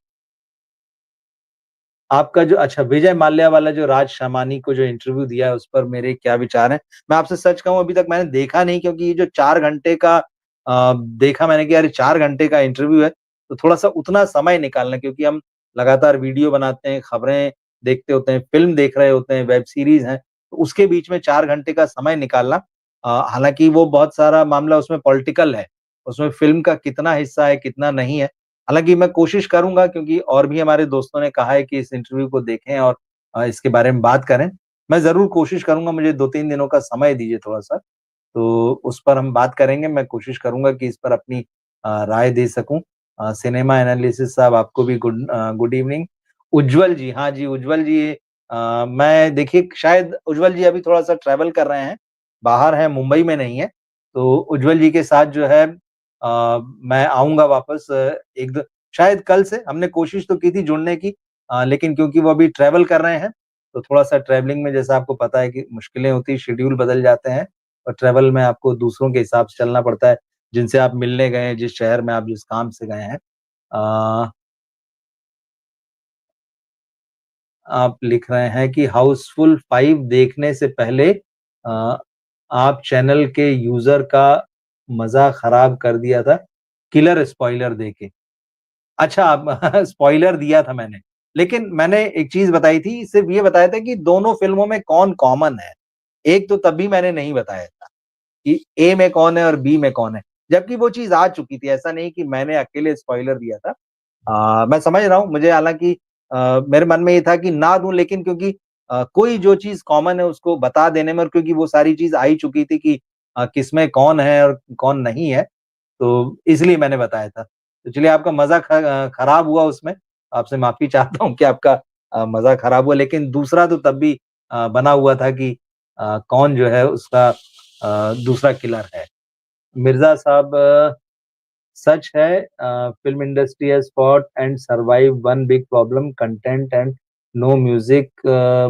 आपका जो अच्छा विजय माल्या वाला जो राज शमानी को जो इंटरव्यू दिया है उस पर मेरे क्या विचार हैं? मैं आपसे सच कहूँ अभी तक मैंने देखा नहीं क्योंकि ये जो 4 घंटे का देखा मैंने कि यार 4 घंटे का इंटरव्यू है, तो थोड़ा-सा उतना समय निकालना क्योंकि हम लगातार वीडियो बनाते हैं, खबरें देखते होते हैं, फ़िल्म देख रहे होते हैं, वेब सीरीज़ हैं, तो उसके बीच में 4 घंटे का समय निकालना हालाँकि वो बहुत सारा मामला उसमें पॉलिटिकल है, उसमें फ़िल्म का कितना हिस्सा है, कितना नहीं है, हालाँकि मैं कोशिश करूँगा क्योंकि और भी हमारे दोस्तों ने कहा है कि इस इंटरव्यू को देखें और इसके बारे में बात करें। मैं ज़रूर कोशिश करूँगा, मुझे 2-3 दिनों का समय दीजिए थोड़ा-सा, तो उस पर हम बात करेंगे। मैं कोशिश करूँगा कि इस पर अपनी राय दे सकूँ। सिनेमा एनालिसिस साहब आपको भी गुड इवनिंग। उज्ज्वल जी, हाँ जी, उज्ज्वल जी मैं देखिए शायद उज्ज्वल जी अभी थोड़ा-सा ट्रैवल कर रहे हैं, बाहर हैं, मुंबई में नहीं है। तो उज्ज्वल जी के साथ जो है मैं आऊँगा वापस एक द शायद कल से हमने कोशिश तो की थी जुड़ने की लेकिन क्योंकि वो अभी ट्रैवल कर रहे हैं, तो थोड़ा-सा ट्रैवलिंग में जैसा आपको पता है कि मुश्किलें होती हैं, शेड्यूल बदल जाते हैं और ट्रैवल में आपको दूसरों के हिसाब से चलना पड़ता है, जिनसे आप मिलने गए हैं, जिस शहर में आप जिस काम से गए हैं। अ, आप लिख रहे हैं कि हाउसफुल 5 देखने से पहले अ, आप चैनल के यूज़र का मज़ा खराब कर दिया था, किलर स्पॉइलर देके। अच्छा आप स्पॉइलर दिया था मैंने। लेकिन मैंने एक चीज़ बताई थी, सिर्फ़ ये बताया था कि दोनों फ़िल्मों में कौन कॉमन है। एक तो तब भी मैंने नहीं बताया था कि ए में कौन है और बी में कौन है। जबकि वो चीज़ आ चुकी थी, ऐसा नहीं कि मैंने अकेले स्पॉइलर दिया था। मैं समझ रहा हूँ, मुझे हालाँकि मेरे मन में ये था कि ना दूँ लेकिन क्योंकि कोई जो चीज़ कॉमन है उसको बता देने में और क्योंकि वो सारी चीज़ आ ही चुकी थी कि किसमें कौन है और कौन नहीं है। तो इसलिए मैंने बताया था। तो चलिए आपका मज़ा खराब हुआ उसमें, आपसे माफ़ी चाहता हूँ कि आपका मज़ा खराब हुआ लेकिन दूसरा तो तब भी बना हुआ था कि कौन जो है उसका दूसरा किलर है। मिर्ज़ा साहब सच है film industry has fought and survived one big problem content and no music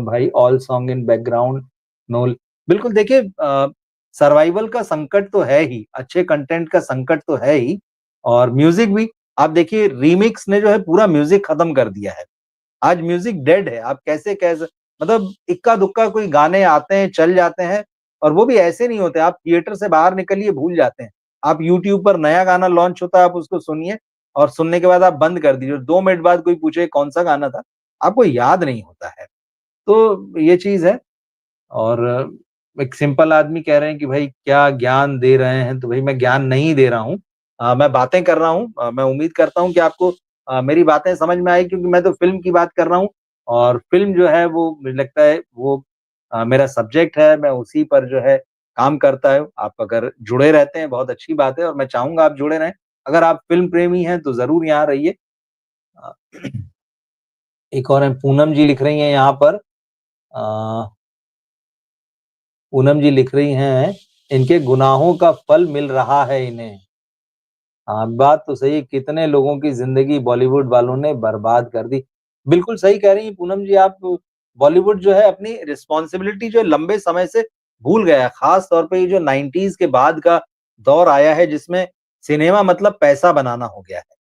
भाई all song in background no बिल्कुल देखिए सर्वाइवल का संकट तो है ही, अच्छे कंटेंट का संकट तो है ही और म्यूज़िक भी। आप देखिए रीमिक्स ने जो है पूरा म्यूज़िक खत्म कर दिया है। आज म्यूज़िक डेड है, आप कैसे कह स मतलब इक्का-दुक्का कोई गाने आते हैं, चल जाते हैं और वो भी ऐसे नहीं होते, आप थिएटर से बाहर निकलिए भूल जाते हैं। आप यूट्यूब पर नया गाना लॉन्च होता है, आप उसको सुनिए और सुनने के बाद आप बंद कर दीजिए। 2 मिनट बाद कोई पूछे कौन-सा गाना था, आपको याद नहीं होता है। तो ये चीज़ है और एक सिंपल आदमी कह रहे हैं कि भाई क्या ज्ञान दे रहे हैं, तो भाई मैं ज्ञान नहीं दे रहा हूँ। मैं बातें कर रहा हूँ मैं उम्मीद करता हूँ कि आपको मेरी बातें समझ में आई क्योंकि मैं तो फ़िल्म की बात कर रहा हूँ और फ़िल्म जो है वो मुझे लगता है वो मेरा सब्जेक्ट है, मैं उसी पर जो है काम करता हूँ। आप अगर जुड़े रहते हैं बहुत अच्छी बात है और मैं चाहूँगा आप जुड़े रहें। अगर आप फ़िल्म प्रेमी हैं तो ज़रूर यहाँ रहिए। अ, एक और हैं पूनम जी लिख रही हैं यहाँ पर पूनम जी लिख रही हैं, इनके गुनाहों का फल मिल रहा है इन्हें। हाँ, बात तो सही है, कितने लोगों की ज़िंदगी बॉलीवुड वालों ने बर्बाद कर दी। बिल्कुल सही कह रही हैं पूनम जी आप, बॉलीवुड जो है अपनी रिस्पॉन्सिबिलिटी जो है लंबे समय से भूल गया है। ख़ास तौर पे ये जो 90s के बाद का दौर आया है जिसमें सिनेमा मतलब पैसा बनाना हो गया है।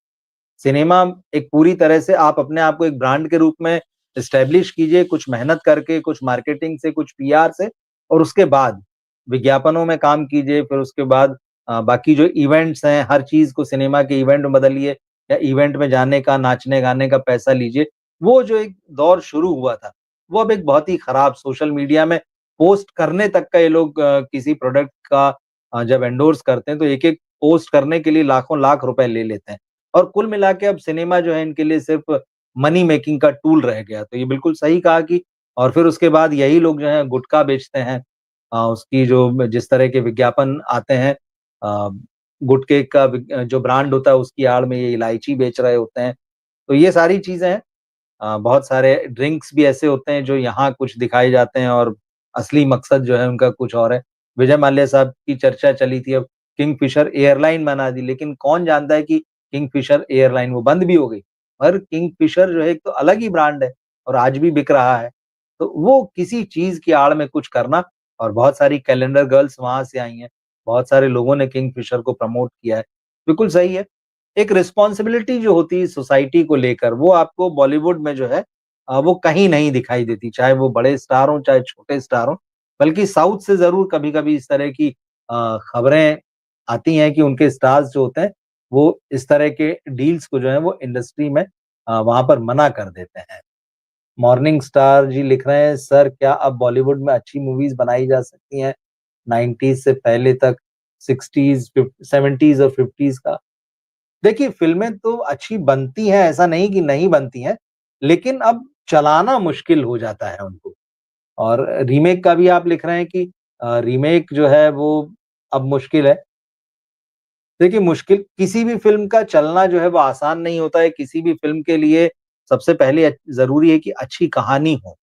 सिनेमा एक पूरी तरह से आप अपने आप को एक ब्रांड के रूप में एस्टेब्लिश कीजिए, कुछ मेहनत करके, कुछ मार्केटिंग से, कुछ पीआर से और उसके बाद विज्ञापनों में काम कीजिए, फिर उसके बाद बाकी जो इवेंट्स हैं, हर चीज़ को सिनेमा के इवेंट में बदलिए या इवेंट में जाने का, नाचने-गाने का पैसा लीजिए। वो जो एक दौर शुरू हुआ था, वो अब एक बहुत ही खराब सोशल मीडिया में पोस्ट करने तक का ये लोग किसी प्रोडक्ट का जब एंडोर्स करते हैं, तो एक-एक पोस्ट करने के लिए लाखों लाख रुपए ले लेते हैं। और कुल मिला के अब सिनेमा जो है इनके लिए सिर्फ़ मनी मेकिंग का टूल रह गया। तो ये बिल्कुल सही कहा कि और फिर उसके बाद यही लोग जो हैं गुटखा बेचते हैं। उसकी जो जिस तरह के विज्ञापन आते हैं अ, गुटखे का जो ब्रांड होता है उसकी आड़ में ये इलायची बेच रहे होते हैं। तो ये सारी चीज़ें हैं। बहुत सारे ड्रिंक्स भी ऐसे होते हैं जो यहाँ कुछ दिखाए जाते हैं और असली मकसद जो है उनका कुछ और है। विजय माल्या साहब की चर्चा चली थी अब किंगफिशर एयरलाइन बना दी, लेकिन कौन जानता है कि किंगफिशर एयरलाइन वो बंद भी हो गई। और किंगफिशर जो है एक तो अलग ही ब्रांड है और आज भी बिक रहा है। तो वो किसी चीज़ की आड़ में कुछ करना और बहुत सारी कैलेंडर गर्ल्स वहाँ से आई हैं। बहुत सारे लोगों ने किंगफिशर को प्रमोट किया है। बिल्कुल सही है। एक रिस्पॉन्सिबिलिटी जो होती है सोसाइटी को लेकर वो आपको बॉलीवुड में जो है वो कहीं नहीं दिखाई देती, चाहे वो बड़े स्टार हों, चाहे छोटे स्टार हों। बल्कि साउथ से ज़रूर कभी-कभी इस तरह की खबरें आती हैं कि उनके स्टार्स जो होते हैं, वो इस तरह के डील्स को जो है वो इंडस्ट्री में वहाँ पर मना कर देते हैं। मॉर्निंग स्टार जी लिख रहे हैं, सर क्या अब बॉलीवुड में अच्छी मूवीज़ बनाई जा सकती हैं, 90s से पहले तक 60s, 70s और 50s का? देखिए, फ़िल्में तो अच्छी बनती हैं, ऐसा नहीं कि नहीं बनती हैं, लेकिन अब चलाना मुश्किल हो जाता है उनको। और रीमेक का भी आप लिख रहे हैं कि रीमेक जो है वो अब मुश्किल है। देखिए, मुश्किल किसी भी फ़िल्म का चलना जो है वो आसान नहीं होता है, किसी भी फ़िल्म के लिए सबसे पहले ज़रूरी है कि अच्छी कहानी हो।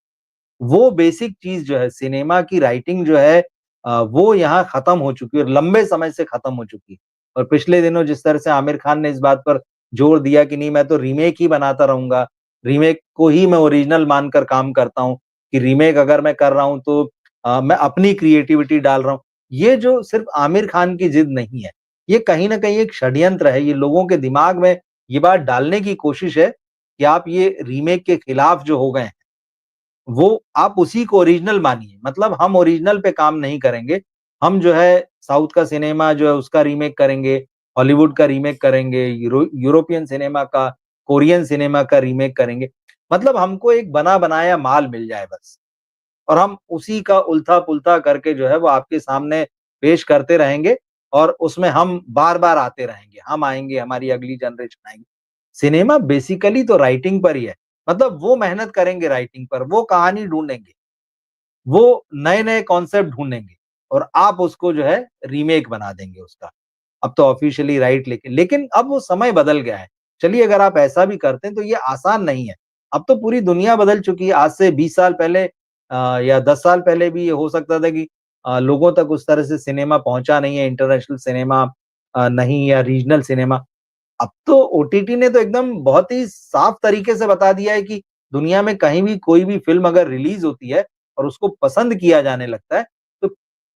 वो बेसिक चीज़ जो है सिनेमा की राइटिंग जो है वो यहाँ खत्म हो चुकी है और लंबे समय से खत्म हो चुकी है। और पिछले दिनों जिस तरह से आमिर खान ने इस बात पर जोर दिया कि नहीं मैं तो रीमेक ही बनाता रहूँगा, रीमेक को ही मैं ओरिजिनल मानकर काम करता हूँ, कि रीमेक अगर मैं कर रहा हूँ तो मैं अपनी क्रिएटिविटी डाल रहा हूँ। ये जो सिर्फ़ आमिर खान की ज़िद नहीं है, ये कहीं न कहीं एक षड्यंत्र है, ये लोगों के दिमाग में ये बात डालने की कोशिश है कि आप ये रीमेक के खिलाफ जो हो गए हैं वो आप उसी को ओरिजिनल मानिए, मतलब हम ओरिजिनल पे काम नहीं करेंगे। हम जो है साउथ का सिनेमा जो है उसका रीमेक करेंगे, हॉलीवुड का रीमेक करेंगे, यूरोपियन सिनेमा का, कोरियन सिनेमा का रीमेक करेंगे। मतलब हमको एक बना-बनाया माल मिल जाए बस और हम उसी का उल्था-पुल्था करके जो है वो आपके सामने पेश करते रहेंगे और उसमें हम बार-बार आते रहेंगे। हम आएँगे, हमारी अगली जनरेशन आएगी। सिनेमा बेसिकली तो राइटिंग पर ही है। मतलब वो मेहनत करेंगे राइटिंग पर, वो कहानी ढूँढेंगे, वो नए-नए कॉन्सेप्ट ढूँढेंगे और आप उसको जो है रीमेक बना देंगे उसका। अब तो ऑफ़िशियली राइट लेके लेकिन अब वो समय बदल गया है। चलिए अगर आप ऐसा भी करते हैं तो ये आसान नहीं है। अब तो पूरी दुनिया बदल चुकी है। आज से 20 साल पहले या 10 साल पहले भी ये हो सकता था कि लोगों तक उस तरह से सिनेमा पहुँचा नहीं है, इंटरनेशनल सिनेमा नहीं या रीजनल सिनेमा। अब तो ओटीटी ने तो एकदम बहुत ही साफ तरीके से बता दिया है कि दुनिया में कहीं भी कोई भी फ़िल्म अगर रिलीज़ होती है और उसको पसंद किया जाने लगता है, तो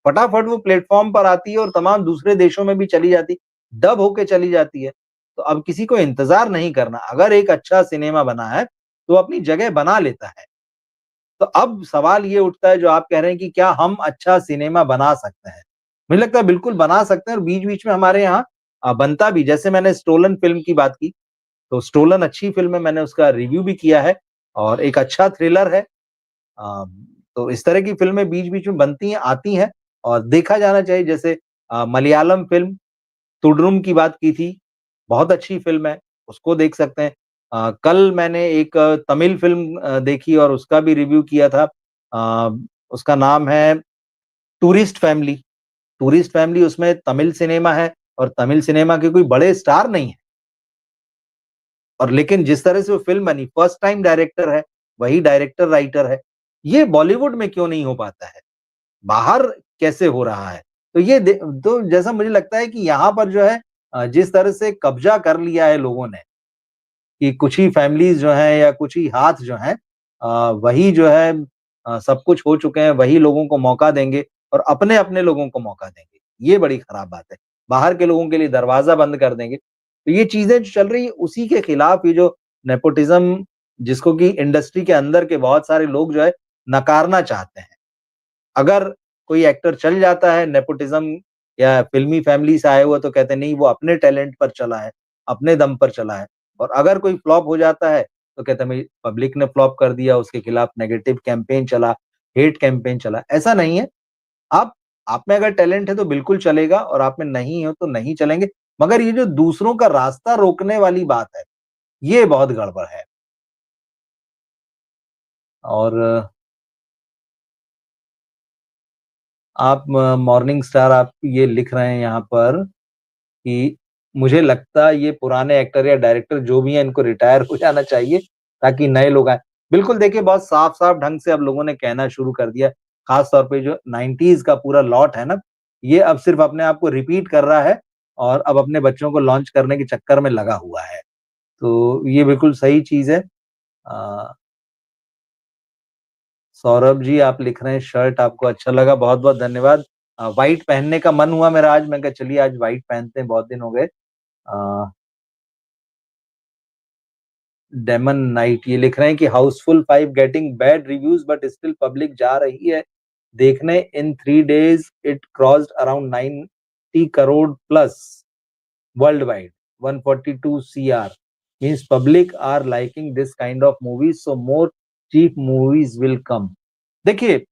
फटाफट वो प्लेटफ़ॉर्म पर आती है और तमाम दूसरे देशों में भी चली जाती, डब होके चली जाती है। तो अब किसी को इंतज़ार नहीं करना, अगर एक अच्छा सिनेमा बना है, तो अपनी जगह बना लेता है। तो अब सवाल ये उठता है जो आप कह रहे हैं कि क्या हम अच्छा सिनेमा बना सकते हैं? मुझे लगता है बिल्कुल बना सकते हैं और बीच-बीच में हमारे यहाँ बनता भी जैसे मैंने स्टोलन फ़िल्म की बात की, तो स्टोलन अच्छी फ़िल्म है, मैंने उसका रिव्यू भी किया है और एक अच्छा थ्रिलर है। अ, तो इस तरह की फ़िल्में बीच-बीच में बनती हैं, आती हैं और देखा जाना चाहिए जैसे मलयालम फ़िल्म तुडुरुम की बात की थी, बहुत अच्छी फ़िल्म है, उसको देख सकते हैं। कल मैंने एक तमिल फ़िल्म देखी और उसका भी रिव्यू किया था। उसका नाम है टूरिस्ट फैमिली। टूरिस्ट फैमिली उसमें तमिल सिनेमा है और तमिल सिनेमा के कोई बड़े स्टार नहीं है और लेकिन जिस तरह से वो फ़िल्म बनी, फर्स्ट टाइम डायरेक्टर है, वही डायरेक्टर राइटर है। ये बॉलीवुड में क्यों नहीं हो पाता है? बाहर कैसे हो रहा है? तो ये तो जैसा मुझे लगता है कि यहाँ पर जो है जिस तरह से कब्ज़ा कर लिया है लोगों ने कि कुछ ही फैमिलीज़ जो हैं या कुछ ही हाथ जो हैं वही जो है सब कुछ हो चुके हैं, वही लोगों को मौका देंगे और अपने-अपने लोगों को मौका देंगे। ये बड़ी खराब बात है। बाहर के लोगों के लिए दरवाज़ा बंद कर देंगे। तो ये चीज़ें जो चल रही है उसी के खिलाफ ये जो नेपोटिज़्म जिसको कि इंडस्ट्री के अंदर के बहुत सारे लोग जो है नकारना चाहते हैं। अगर कोई एक्टर चल जाता है नेपोटिज़्म या फ़िल्मी फ़ैमिली से आया हुआ तो कहते हैं नहीं वो अपने टैलेंट पर चला है, अपने दम पर चला है। और अगर कोई फ्लॉप हो जाता है तो कहते हैं भई पब्लिक ने फ्लॉप कर दिया, उसके खिलाफ नेगेटिव कैंपेन चला, हेट कैंपेन चला। ऐसा नहीं है। आप आप में अगर टैलेंट है तो बिल्कुल चलेगा और आप में नहीं हो तो नहीं चलेंगे। मगर ये जो दूसरों का रास्ता रोकने वाली बात है, ये बहुत गड़बड़ है। और आप मॉर्निंग स्टार आप ये लिख रहे हैं यहाँ पर कि मुझे लगता है ये पुराने एक्टर या डायरेक्टर जो भी हैं इनको रिटायर हो जाना चाहिए ताकि नए लोग आएँ। बिल्कुल देखिए बहुत साफ-साफ ढंग से अब लोगों ने कहना शुरू कर दिया। ख़ास तौर पे जो 90s का पूरा लॉट है ना, ये अब सिर्फ़ अपने आप को रिपीट कर रहा है और अब अपने बच्चों को लॉन्च करने के चक्कर में लगा हुआ है। तो ये बिल्कुल सही चीज़ है। अ, सौरभ जी आप लिख रहे हैं शर्ट आपको अच्छा लगा, बहुत-बहुत धन्यवाद। व्हाइट पहनने का मन हुआ मेरा आज, मैं कहा चलिए आज व्हाइट पहनते हैं, बहुत दिन हो गए। अ डेमन नाइट ये लिख रहे हैं कि Housefull 5 getting bad reviews but still public जा रही है देखने in 3 days it crossed around 90 crore plus world wide 142 CR means public are liking this kind of movies so more cheap movies will come. देखिए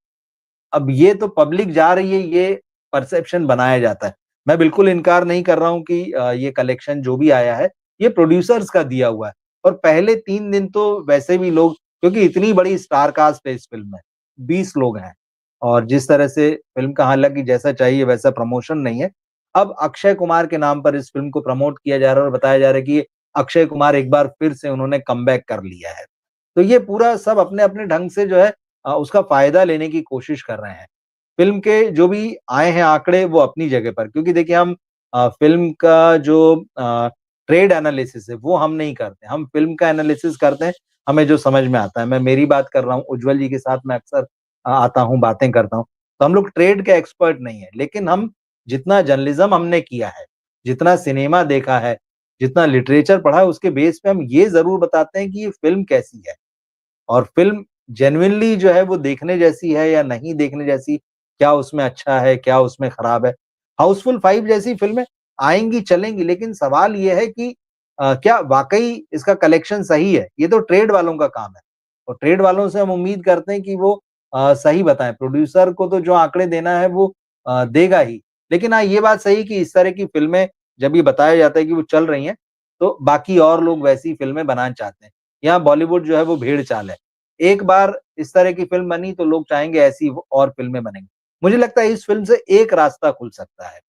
अब ये तो पब्लिक जा रही है, ये परसेप्शन बनाया जाता है। मैं बिल्कुल इनकार नहीं कर रहा हूँ कि ये कलेक्शन जो भी आया है, ये प्रोड्यूसर्स का दिया हुआ है और पहले 3 दिन तो वैसे भी लोग क्योंकि इतनी बड़ी स्टार कास्ट है इस फ़िल्म में, 20 लोग हैं और जिस तरह से फ़िल्म का हालाँकि जैसा चाहिए वैसा प्रमोशन नहीं है। अब अक्षय कुमार के नाम पर इस फ़िल्म को प्रमोट किया जा रहा है और बताया जा रहा है कि ये अक्षय कुमार एक बार फिर से उन्होंने कमबैक कर लिया है। तो ये पूरा सब अपने-अपने ढंग से जो है उसका फ़ायदा लेने की कोशिश कर रहे हैं। फ़िल्म के जो भी आए हैं आंकड़े वो अपनी जगह पर क्योंकि देखिए हम फ़िल्म का जो ट्रेड एनालिसिस है वो हम नहीं करते। हम फ़िल्म का एनालिसिस करते हैं, हमें जो समझ में आता है। मैं मेरी बात कर रहा हूँ, उज्ज्वल जी के साथ मैं अक्सर आता हूँ, बातें करता हूँ। तो हम लोग ट्रेड के एक्सपर्ट नहीं हैं, लेकिन हम जितना जर्नलिज़्म हमने किया है, जितना सिनेमा देखा है, जितना लिटरेचर पढ़ा है उसके बेस पे हम ये ज़रूर बताते हैं कि ये फ़िल्म कैसी है। और फ़िल्म जेनुइनली जो है वो देखने जैसी है या नहीं देखने जैसी, क्या उसमें अच्छा है, क्या उसमें खराब है। हाउसफुल 5 जैसी फ़िल्में आएँगी, चलेंगी लेकिन सवाल ये है कि क्या वाक़ई इसका कलेक्शन सही है? ये तो ट्रेड वालों का काम है और ट्रेड वालों से हम उम्मीद करते हैं कि वो सही बताएँ। प्रोड्यूसर को तो जो आंकड़े देना है वो देगा ही। लेकिन हाँ, ये बात सही कि इस तरह की फ़िल्में जब ये बताया जाता है कि वो चल रही हैं, तो बाकी और लोग वैसी फ़िल्में बनाना चाहते हैं। यहाँ बॉलीवुड जो है वो भेड़-चाल है। एक बार इस तरह की फ़िल्म बनी तो लोग चाहेंगे ऐसी और फ़िल्में बनेंगी। मुझे लगता है इस फ़िल्म से एक रास्ता खुल सकता है।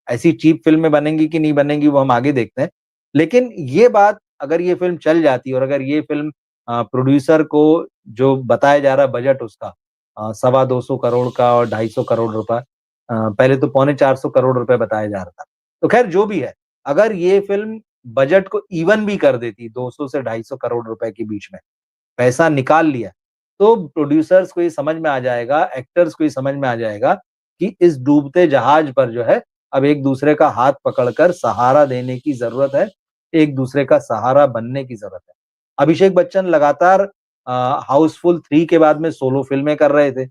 ऐसी चीप फ़िल्में बनेंगी कि नहीं बनेंगी वो हम आगे देखते हैं। लेकिन ये बात अगर ये फ़िल्म चल जाती है और अगर ये फ़िल्म प्रोड्यूसर को जो बताया जा रहा है बजट उसका सवा 200 करोड़ का और 250 करोड़ रुपए पहले तो पौने 400 करोड़ रुपए बताया जा रहा था। तो ख़ैर जो भी है, अगर ये फ़िल्म बजट को इवन भी कर देती 200 से 250 करोड़ रुपए के बीच में पैसा निकाल लिया, तो प्रोड्यूसर्स को ये समझ में आ जाएगा, एक्टर्स को ये समझ में आ जाएगा कि इस डूबते जहाज पर जो है, अब एक-दूसरे का हाथ पकड़कर सहारा देने की ज़रूरत है, एक-दूसरे का सहारा बनने की ज़रूरत है। अभिषेक बच्चन लगातार हाउसफुल 3 के बाद में सोलो फ़िल्में कर रहे थे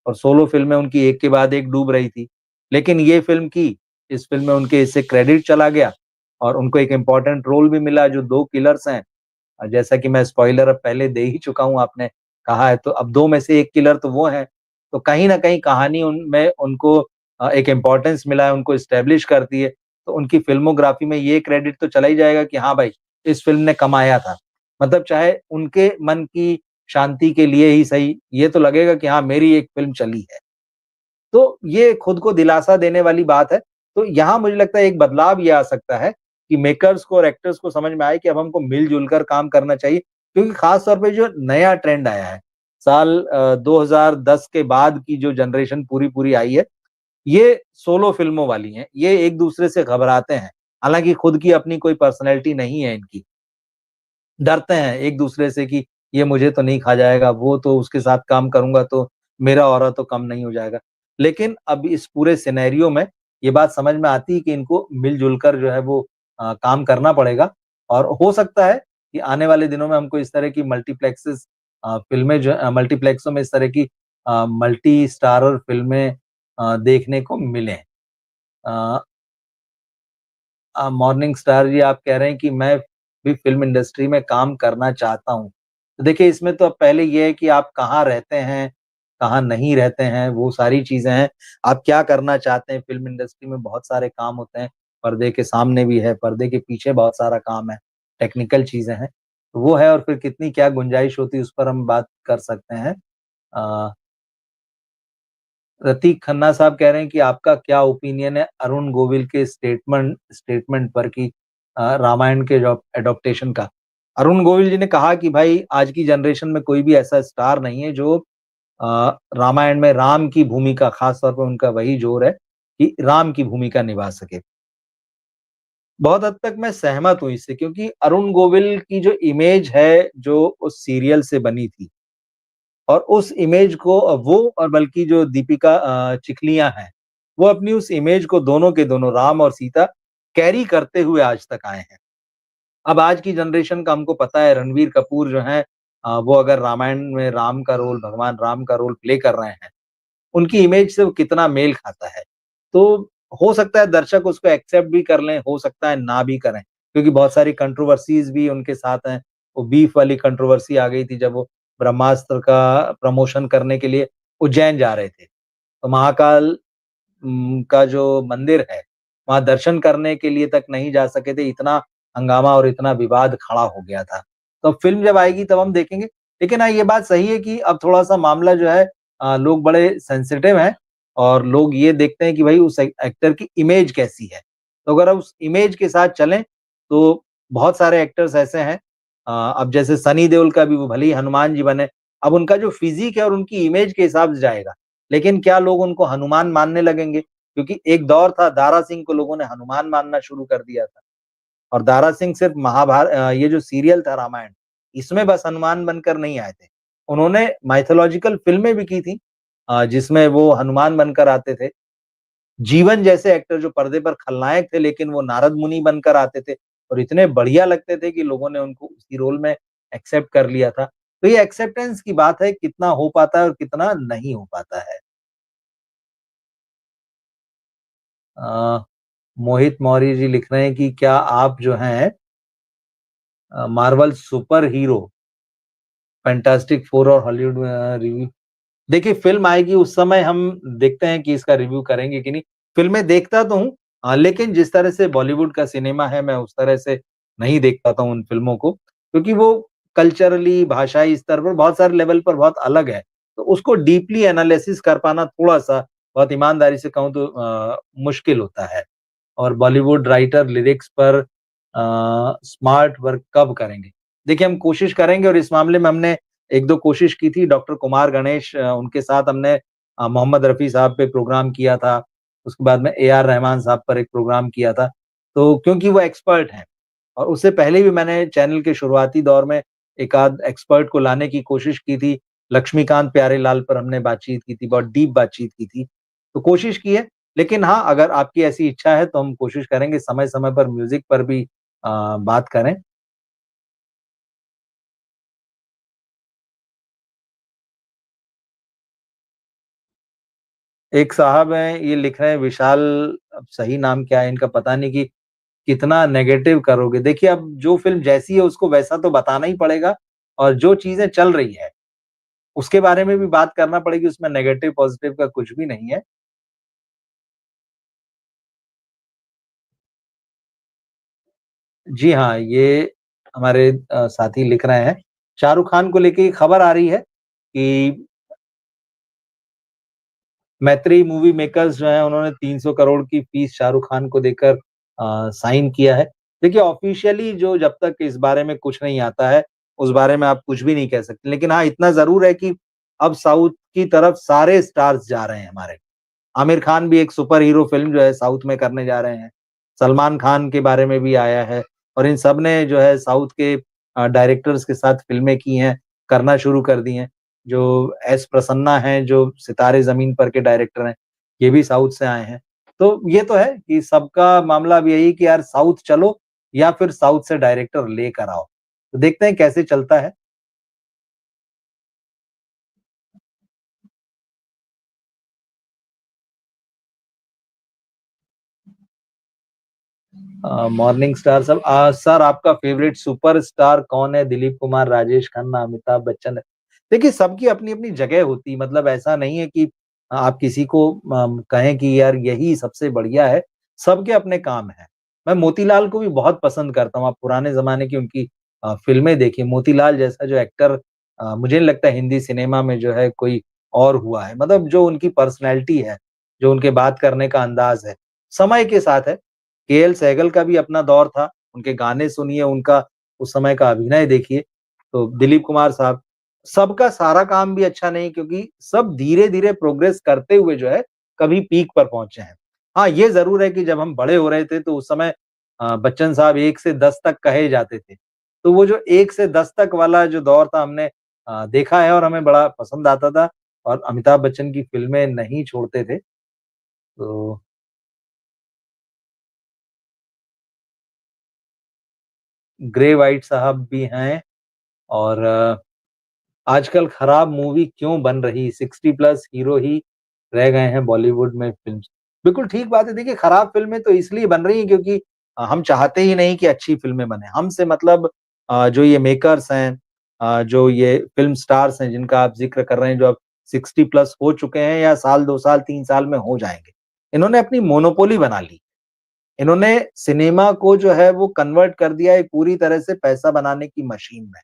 और सोलो फ़िल्में उनकी एक के बाद एक डूब रही थी। लेकिन ये फ़िल्म की, इस फ़िल्म में उनके हिस्से क्रेडिट चला गया और उनको एक इम्पोर्टेंट रोल भी मिला जो 2 किलर्स हैं जैसा कि मैं स्पॉइलर अब पहले दे ही चुका हूँ, आपने कहा है, तो अब 2 में से 1 किलर तो वो हैं। तो कहीं न कहीं कहानी उनमें उनको एक इम्पोर्टेंस मिला है, उनको एस्टेब्लिश करती है। तो उनकी फ़िल्मोग्राफ़ी में ये क्रेडिट तो चला ही जाएगा कि हाँ भाई, इस फ़िल्म ने कमाया था। मतलब चाहे उनके मन की शांति के लिए ही सही, ये तो लगेगा कि हाँ, मेरी एक फ़िल्म चली है। तो ये खुद को दिलासा देने वाली बात है। तो यहाँ मुझे लगता है एक बदलाव ये आ सकता है कि मेकर्स को और एक्टर्स को समझ में आए कि अब हमको मिल-जुल कर काम करना चाहिए। क्योंकि ख़ास तौर पे जो नया ट्रेंड आया है, साल 2010 के बाद की जो जनरेशन पूरी-पूरी आई है, ये सोलो फ़िल्मों वाली हैं। ये एक-दूसरे से घबराते हैं। हालाँकि खुद की अपनी कोई पर्सनैलिटी नहीं है इनकी। डरते हैं एक-दूसरे से कि ये मुझे तो नहीं खा जाएगा, वो तो उसके साथ काम करूँगा तो मेरा ऑरा तो कम नहीं हो जाएगा। लेकिन अब इस पूरे सिनेरियो में ये बात समझ में आती है कि इनको मिल-जुल कर जो है वो काम करना पड़ेगा और हो सकता है कि आने वाले दिनों में हमको इस तरह की मल्टीप्लेक्सेस फ़िल्में जो मल्टीप्लेक्सों में इस तरह की मल्टी स्टारर फ़िल्में देखने को मिलें। अ मॉर्निंग स्टार जी आप कह रहे हैं कि मैं भी फ़िल्म इंडस्ट्री में काम करना चाहता हूँ। तो देखिए इसमें तो अब पहले ये है कि आप कहाँ रहते हैं, कहाँ नहीं रहते हैं, वो सारी चीज़ें हैं। आप क्या करना चाहते हैं फ़िल्म इंडस्ट्री में बहुत सारे काम होते हैं, पर्दे के सामने भी है, पर्दे के पीछे बहुत सारा काम है, टेक्निकल चीज़ें हैं। तो वो है और फिर कितनी क्या गुंजाइश होती है उस पर हम बात कर सकते हैं। अ प्रतीक खन्ना साहब कह रहे हैं कि आपका क्या ओपिनियन है अरुण गोविल के स्टेटमेंट पर कि रामायण के जो एडॉप्टेशन का। अरुण गोविल जी ने कहा कि भाई आज की जनरेशन में कोई भी ऐसा स्टार नहीं है जो रामायण में राम की भूमिका खास तौर पे उनका वही जोर है कि राम की भूमिका निभा सके। बहुत हद तक मैं सहमत हूँ इससे क्योंकि अरुण गोविल की जो इमेज है, जो उस सीरियल से बनी थी और उस इमेज को वो और बल्कि जो दीपिका चिखलिया हैं, वो अपनी उस इमेज को दोनों के दोनों राम और सीता कैरी करते हुए आज तक आए हैं। अब आज की जनरेशन का हमको पता है रणवीर कपूर जो हैं वो अगर रामायण में राम का रोल भगवान राम का रोल प्ले कर रहे हैं, उनकी इमेज से वो कितना मेल खाता है। तो हो सकता है दर्शक उसको एक्सेप्ट भी कर लें, हो सकता है ना भी करें, क्योंकि बहुत सारी कंट्रोवर्सीज़ भी उनके साथ हैं। वो बीफ वाली कंट्रोवर्सी आ गई थी जब वो ब्रह्मास्त्र का प्रमोशन करने के लिए उज्जैन जा रहे थे। तो महाकाल का जो मंदिर है, वहाँ दर्शन करने के लिए तक नहीं जा सके थे, इतना हंगामा और इतना विवाद खड़ा हो गया था। तो फ़िल्म जब आएगी तब हम देखेंगे। लेकिन हाँ, ये बात सही है कि अब थोड़ा-सा मामला जो है लोग बड़े सेंसिटिव हैं और लोग ये देखते हैं कि भई उस एक्टर की इमेज कैसी है। तो अगर आप उस इमेज के साथ चलें, तो बहुत सारे एक्टर्स ऐसे हैं अब जैसे सनी देओल का भी वो भले ही हनुमान जी बने, अब उनका जो फ़िज़ीक है और उनकी इमेज के हिसाब से जाएगा। लेकिन क्या लोग उनको हनुमान मानने लगेंगे? क्योंकि एक दौर था दारा सिंह को लोगों ने हनुमान मानना शुरू कर दिया था और दारा सिंह सिर्फ ये जो सीरियल था रामायण, इसमें बस हनुमान बनकर नहीं आए थे। उन्होंने माइथोलॉजिकल फ़िल्में भी की थी जिसमें वो हनुमान बनकर आते थे। जीवन जैसे एक्टर जो पर्दे पर खलनायक थे लेकिन वो नारद मुनि बनकर आते थे और इतने बढ़िया लगते थे कि लोगों ने उनको उसी रोल में एक्सेप्ट कर लिया था। तो ये एक्सेप्टेंस की बात है कितना हो पाता है और कितना नहीं हो पाता है। अ, मोहित मौर्य जी लिख रहे हैं कि क्या आप जो हैं Marvel super hero, fantastic four और हॉलिवुड रिव्यू देखिए फ़िल्म आएगी उस समय हम देखते हैं कि इसका रिव्यू करेंगे कि नहीं। फ़िल्में देखता तो हूँ लेकिन जिस तरह से बॉलीवुड का सिनेमा है मैं उस तरह से नहीं देख पाता हूँ उन फ़िल्मों को क्योंकि वो कल्चरली, भाषाई स्तर पर बहुत सारे लेवल पर बहुत अलग है। तो उसको डीपली एनालिसिस कर पाना थोड़ा-सा बहुत ईमानदारी से कहूँ तो मुश्किल होता है। और बॉलीवुड राइटर लिरिक्स पर स्मार्ट वर्क कब करेंगे? देखिए, हम कोशिश करेंगे और इस मामले में हमने 1-2 कोशिश की थी, डॉक्टर कुमार गणेश उनके साथ हमने मोहम्मद रफ़ी साहब पे प्रोग्राम किया था, उसके बाद में ए आर रहमान साहब पर एक प्रोग्राम किया था। तो क्योंकि वो एक्सपर्ट हैं और उससे पहले भी मैंने चैनल के शुरुआती दौर में एक आध एक्सपर्ट को लाने की कोशिश की थी। लक्ष्मीकांत प्यारेलाल पर हमने बातचीत की थी, बहुत डीप बातचीत की थी। तो कोशिश की है, लेकिन हाँ, अगर आपकी ऐसी इच्छा है तो हम कोशिश करेंगे समय-समय पर म्यूज़िक पर भी बात करें। एक साहब हैं, ये लिख रहे हैं विशाल अब सही नाम क्या है इनका पता नहीं कि कितना नेगेटिव करोगे। देखिए, अब जो फ़िल्म जैसी है उसको वैसा तो बताना ही पड़ेगा और जो चीज़ें चल रही है, उसके बारे में भी बात करना पड़ेगी, उसमें नेगेटिव पॉज़िटिव का कुछ भी नहीं है। जी हाँ, ये हमारे साथी लिख रहे हैं, शाहरुख खान को लेके ये खबर आ रही है कि मैत्रेयी मूवी मेकर्स जो हैं उन्होंने 300 करोड़ की फीस शाहरुख खान को देकर साइन किया है। देखिए ऑफ़िशियली जो जब तक इस बारे में कुछ नहीं आता है, उस बारे में आप कुछ भी नहीं कह सकते। लेकिन हाँ, इतना ज़रूर है कि अब साउथ की तरफ सारे स्टार्स जा रहे हैं हमारे। आमिर खान भी एक सुपर हीरो फ़िल्म जो है साउथ में करने जा रहे हैं। सलमान खान के बारे में भी आया है और इन सब ने जो है साउथ के डायरेक्टर्स के साथ फ़िल्में की हैं, करना शुरू कर दी हैं। जो एस प्रसन्ना हैं, जो सितारे ज़मीन पर के डायरेक्टर हैं, ये भी साउथ से आए हैं। तो ये तो है कि सबका मामला अब यही कि यार साउथ चलो या फिर साउथ से डायरेक्टर लेकर आओ। तो देखते हैं कैसे चलता है। मॉर्निंग स्टार सब सर आपका फेवरेट सुपरस्टार कौन है? दिलीप कुमार, राजेश खन्ना, अमिताभ बच्चन है? देखिए सबकी अपनी-अपनी जगह होती है मतलब ऐसा नहीं है कि आप किसी को कहें कि यार यही सबसे बढ़िया है, सबके अपने काम हैं। मैं मोतीलाल को भी बहुत पसंद करता हूँ, आप पुराने ज़माने की उनकी फ़िल्में देखिए, मोतीलाल जैसा जो एक्टर मुझे नहीं लगता हिंदी सिनेमा में जो है कोई और हुआ है। मतलब जो उनकी पर्सनैलिटी है, जो उनके बात करने का अंदाज़ है, समय के साथ है। केएल सहगल का भी अपना दौर था, उनके गाने सुनिए, उनका उस समय का अभिनय देखिए, तो दिलीप कुमार साहब, सबका सारा काम भी अच्छा नहीं क्योंकि सब धीरे-धीरे प्रोग्रेस करते हुए जो है, कभी पीक पर पहुँचे हैं। हाँ, ये ज़रूर है कि जब हम बड़े हो रहे थे तो उस समय बच्चन साहब 1 से 10 तक कहे जाते थे। तो वो जो 1 से 10 तक वाला जो दौर था हमने देखा है और हमें बड़ा पसंद आता था और अमिताभ बच्चन की फ़िल्में नहीं छोड़ते थे। तो ग्रे वाइट साहब भी हैं और आजकल खराब मूवी क्यों बन रही? 60 प्लस हीरो ही रह गए हैं बॉलीवुड में फ़िल्म। बिल्कुल ठीक बात है। देखिए खराब फ़िल्में तो इसलिए बन रही हैं क्योंकि हम चाहते ही नहीं कि अच्छी फ़िल्में बने। हमसे मतलब जो ये मेकर्स हैं जो ये फ़िल्म स्टार्स हैं जिनका आप ज़िक्र कर रहे हैं जो अब 60 प्लस हो चुके हैं या साल 2 साल 3 साल में हो जाएँगे। इन्होंने अपनी मोनोपोली बना ली। इन्होंने सिनेमा को जो है वो कन्वर्ट कर दिया एक पूरी तरह से पैसा बनाने की मशीन में।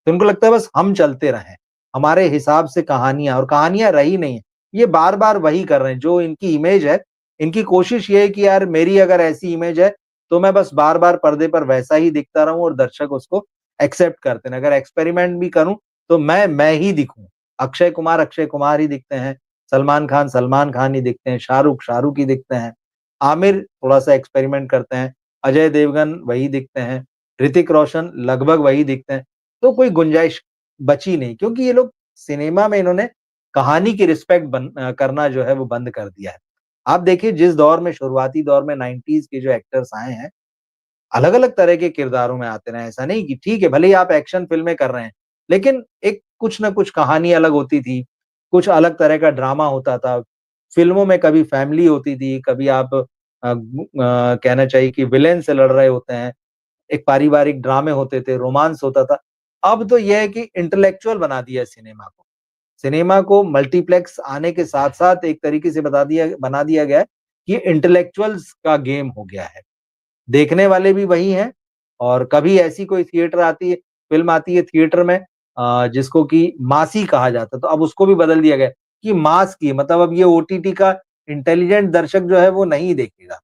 तो उनको लगता है बस हम चलते रहें, हमारे हिसाब से कहानियाँ और कहानियाँ रही नहीं है। ये बार-बार वही कर रहे हैं, जो इनकी इमेज है, इनकी कोशिश ये है कि यार मेरी अगर ऐसी इमेज है, तो मैं बस बार-बार पर्दे पर वैसा ही दिखता रहूँ और दर्शक उसको एक्सेप्ट करते रहें। अगर एक्सपेरिमेंट भी करूँ, तो मैं ही दिखूँ। अक्षय कुमार ही दिखते हैं, सलमान खान ही दिखते हैं, शाहरुख ही दिखते हैं, आमिर थोड़ा-सा एक्सपेरिमेंट करते हैं, अजय देवगन वही दिखते हैं, ऋतिक रोशन लगभग वही दिखते हैं। तो कोई गुंजाइश बची नहीं क्योंकि ये लोग सिनेमा में इन्होंने कहानी की रिस्पेक्ट करना जो है वो बंद कर दिया है। आप देखिए जिस दौर में शुरुआती दौर में 90s के जो एक्टर्स आए हैं, अलग-अलग तरह के किरदारों में आते रहे। ऐसा नहीं कि ठीक है, भले ही आप एक्शन फ़िल्में कर रहे हैं, लेकिन एक कुछ न कुछ कहानी अलग होती थी, कुछ अलग तरह का ड्रामा होता था। फ़िल्मों में कभी फैमिली होती थी, कभी आप कहना चाहिए कि विलेन से लड़ रहे होते हैं। एक पारिवारिक ड्रामे होते थे, रोमांस होता था। अब तो ये है कि इंटेलेक्चुअल बना दिया है सिनेमा को। सिनेमा को मल्टीप्लेक्स आने के साथ-साथ एक तरीके से बना दिया गया है कि ये इंटेलेक्चुअल्स का गेम हो गया है। देखने वाले भी वही हैं और कभी ऐसी कोई फ़िल्म आती है थिएटर में जिसको कि मासी कहा जाता है, तो अब उसको भी बदल दिया गया है कि मास की मतलब अब ये ओटीटी का इंटेलिजेंट दर्शक जो है वो नहीं देखेगा।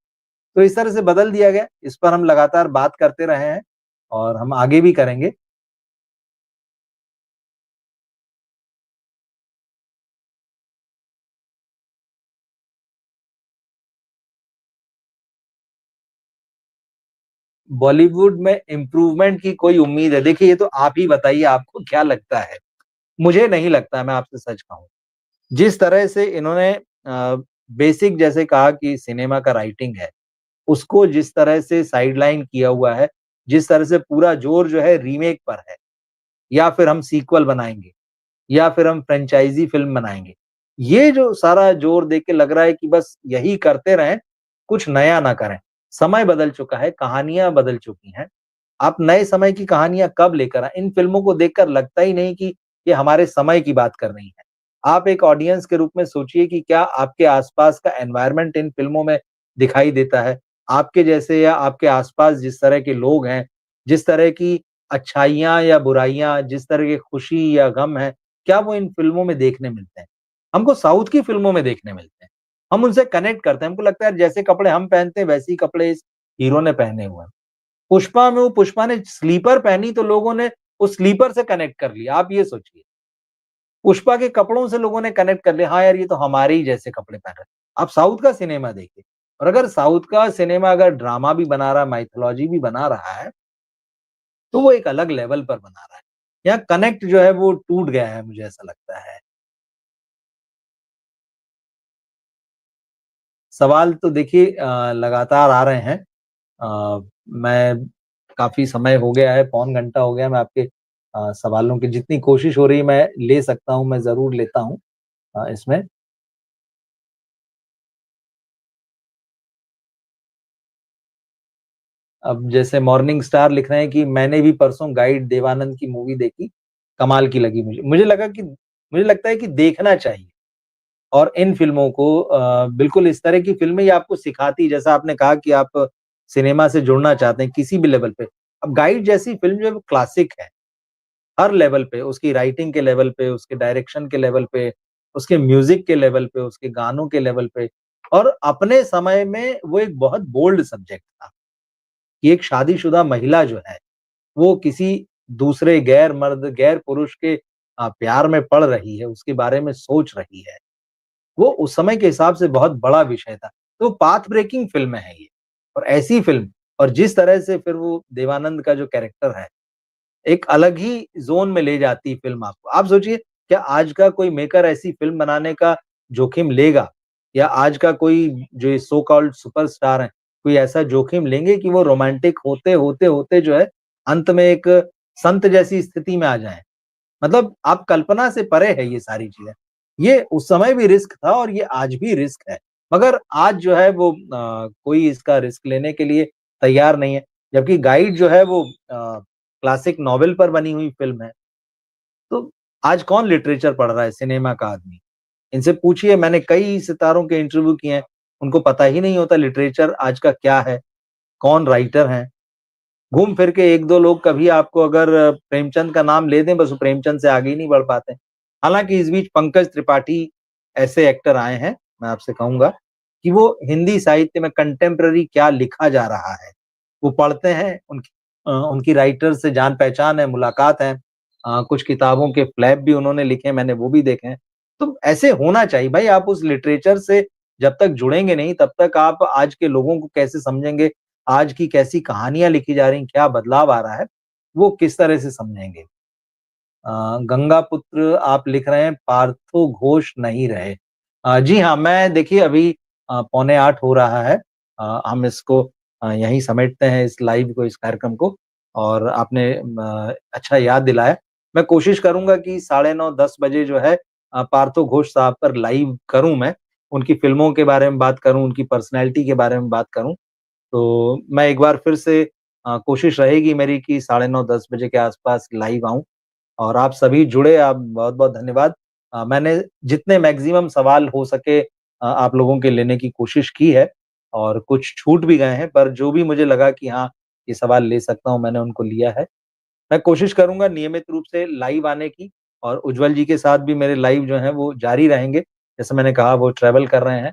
तो इस तरह से बदल दिया गया। इस पर हम लगातार बात करते रहे हैं और हम आगे भी करेंगे। बॉलीवुड में इम्प्रूवमेंट की कोई उम्मीद है? देखिए, ये तो आप ही बताइए आपको क्या लगता है? मुझे नहीं लगता, मैं आपसे सच कहूँ। जिस तरह से इन्होंने बेसिक जैसे कहा कि सिनेमा का राइटिंग है, उसको जिस तरह से साइडलाइन किया हुआ है, जिस तरह से पूरा ज़ोर जो है रीमेक पर है या फिर हम सीक्वल बनाएँगे। या फिर हम फ्रेंचाइज़ी फ़िल्म बनाएँगे। ये जो सारा ज़ोर देख के लग रहा है कि बस यही करते रहें, कुछ नया ना करें। समय बदल चुका है, कहानियाँ बदल चुकी हैं। आप नए समय की कहानियाँ कब लेकर आएँ? इन फ़िल्मों को देखकर लगता ही नहीं कि ये हमारे समय की बात कर रही हैं। आप एक ऑडियंस के रूप में सोचिए कि क्या आपके आस-पास का एनवायरनमेंट इन फ़िल्मों में दिखाई देता है? आपके जैसे या आपके आस-पास जिस तरह के लोग हैं, जिस तरह की अच्छाइयाँ या बुराइयाँ, जिस तरह की खुशी या गम है, क्या वो इन फ़िल्मों में देखने मिलते हैं? हमको साउथ की फ़िल्मों में देखने मिलते हैं। हम उनसे कनेक्ट करते हैं। हमको लगता है जैसे कपड़े हम पहनते हैं, वैसे ही कपड़े इस हीरो ने पहने हुए हैं। पुष्पा ने स्लीपर पहनी तो लोगों ने उस स्लीपर से कनेक्ट कर लिया। आप ये सोचिए। पुष्पा के कपड़ों से लोगों ने कनेक्ट कर लिया, हाँ यार ये तो हमारे ही जैसे कपड़े पहन रहा है। आप साउथ का सिनेमा देखिए और अगर साउथ का सिनेमा अगर ड्रामा भी बना रहा है, माइथोलॉजी भी बना रहा है, तो वो एक अलग लेवल पर बना रहा है। यहाँ कनेक्ट जो है वो टूट गया है मुझे ऐसा लगता है। सवाल तो देखिए लगातार आ रहे हैं। मैं काफ़ी समय हो गया है, पौन घंटा हो गया, मैं आपके सवालों की जितनी कोशिश हो रही है मैं ले सकता हूँ, मैं ज़रूर लेता हूँ इसमें। अब जैसे मॉर्निंग स्टार लिख रहे हैं कि मैंने भी परसों गाइड देवानंद की मूवी देखी, कमाल की लगी मुझे। मुझे लगता है कि देखना चाहिए और इन फ़िल्मों को बिल्कुल इस तरह की फ़िल्में ये आपको सिखाती जैसा आपने कहा कि आप सिनेमा से जुड़ना चाहते हैं किसी भी लेवल पे। अब गाइड जैसी फ़िल्म जो है वो क्लासिक है, हर लेवल पे, उसकी राइटिंग के लेवल पे, उसके डायरेक्शन के लेवल पे, उसके म्यूज़िक के लेवल पे, उसके गानों के लेवल पे और अपने समय में वो एक बहुत बोल्ड सब्जेक्ट था, कि एक शादीशुदा महिला जो है वो किसी दूसरे गैर मर्द, गैर पुरुष के प्यार में पड़ रही है, उसके बारे में सोच रही है। वो उस समय के हिसाब से बहुत बड़ा विषय था। तो पाथ ब्रेकिंग फ़िल्म है ये और ऐसी फ़िल्म और जिस तरह से फिर वो देवानंद का जो कैरेक्टर है, एक अलग ही ज़ोन में ले जाती है फ़िल्म आपको। आप सोचिए क्या आज का कोई मेकर ऐसी फ़िल्म बनाने का जोखिम लेगा? या आज का कोई जो ये सो कॉल्ड सुपरस्टार हैं, कोई ऐसा जोखिम लेंगे कि वो रोमांटिक होते जो है, अंत में एक संत जैसी स्थिति में आ जाएँ? मतलब आप कल्पना से परे है ये सारी चीज़ें। ये उस समय भी रिस्क था और ये आज भी रिस्क है। मगर आज जो है वो कोई इसका रिस्क लेने के लिए तैयार नहीं है। जबकि गाइड जो है वो क्लासिक नॉवेल पर बनी हुई फ़िल्म है। तो आज कौन लिटरेचर पढ़ रहा है सिनेमा का आदमी? इनसे पूछिए मैंने कई सितारों के इंटरव्यू किए हैं, उनको पता ही नहीं होता लिटरेचर आज का क्या है? कौन राइटर हैं? घूम फिर के 1-2 लोग कभी आपको अगर प्रेमचंद का नाम ले दें, बस वो प्रेमचंद से आगे ही नहीं बढ़ पाते। हालाँकि इस बीच पंकज त्रिपाठी ऐसे एक्टर आए हैं, मैं आपसे कहूँगा कि वो हिंदी साहित्य में कंटेम्परेरी क्या लिखा जा रहा है, वो पढ़ते हैं, उनकी राइटर से जान-पहचान है, मुलाकात है। कुछ किताबों के फ्लैप भी उन्होंने लिखे हैं, मैंने वो भी देखे हैं। तो ऐसे होना चाहिए भाई, आप उस लिटरेचर से जब तक जुड़ेंगे नहीं, तब तक आप आज के लोगों को कैसे समझेंगे आज की कैसी कहानियाँ लिखी जा रही हैं, क्या बदलाव आ रहा है, वो किस तरह से समझेंगे। गंगा पुत्र आप लिख रहे हैं पार्थो घोष नहीं रहे। जी हाँ, मैं देखिए अभी पौने 8 हो रहा है। हम इसको यहीं समेटते हैं इस लाइव को, इस कार्यक्रम को और आपने अच्छा याद दिलाया। मैं कोशिश करूँगा कि साढ़े 9 10 बजे जो है पार्थो घोष साहब पर लाइव करूँ मैं। उनकी फ़िल्मों के बारे में बात करूँ, उनकी पर्सनैलिटी के बारे में बात करूँ। तो मैं एक बार फिर से कोशिश रहेगी मेरी कि साढ़े 9 10 बजे के आस-पास लाइव आऊँ और आप सभी जुड़े, आप बहुत-बहुत धन्यवाद। मैंने जितने मैक्सिमम सवाल हो सके आप लोगों के लेने की कोशिश की है और कुछ छूट भी गए हैं, पर जो भी मुझे लगा कि हाँ, ये सवाल ले सकता हूँ, मैंने उनको लिया है। मैं कोशिश करूँगा नियमित रूप से लाइव आने की और उज्ज्वल जी के साथ भी मेरे लाइव जो हैं वो जारी रहेंगे। जैसे मैंने कहा वो ट्रैवल कर रहे हैं,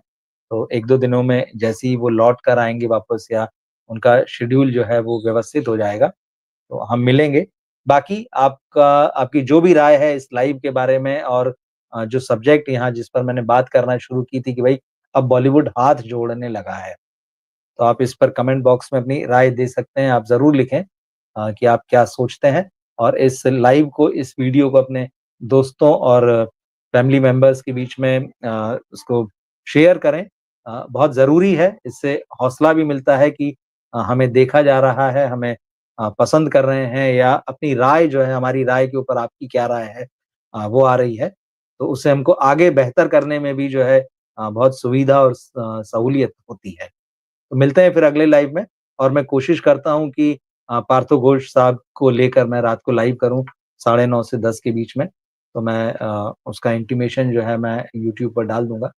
तो 1-2 दिनों में जैसे ही वो लौट कर आएँगे वापस या उनका शेड्यूल जो है वो व्यवस्थित हो जाएगा, तो हम मिलेंगे। बाकी आपकी जो भी राय है इस लाइव के बारे में और जो सब्जेक्ट यहाँ जिस पर मैंने बात करना शुरू की थी कि भई अब बॉलीवुड हाथ जोड़ने लगा है। तो आप इस पर कमेंट बॉक्स में अपनी राय दे सकते हैं, आप ज़रूर लिखें कि आप क्या सोचते हैं और इस लाइव को, इस वीडियो को अपने दोस्तों और फैमिली मेंबर्स के बीच में उसको शेयर करें। बहुत ज़रूरी है, इससे हौसला भी मिलता है कि हमें देखा जा रहा है, हमें पसंद कर रहे हैं या अपनी राय जो है, हमारी राय के ऊपर आपकी क्या राय है वो आ रही है। तो उससे हमको आगे बेहतर करने में भी जो है बहुत सुविधा और सहूलियत होती है। तो मिलते हैं फिर अगले लाइव में और मैं कोशिश करता हूँ कि पार्थो घोष साहब को लेकर मैं रात को लाइव करूँ, साढ़े 9 से 10 के बीच में। तो मैं उसका इंटीमेशन जो है मैं यूट्यूब पर डाल दूँगा।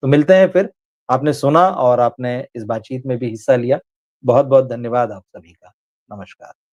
तो मिलते हैं फिर। आपने सुना और आपने इस बातचीत में भी हिस्सा लिया। बहुत-बहुत धन्यवाद आप सभी का। नमस्कार।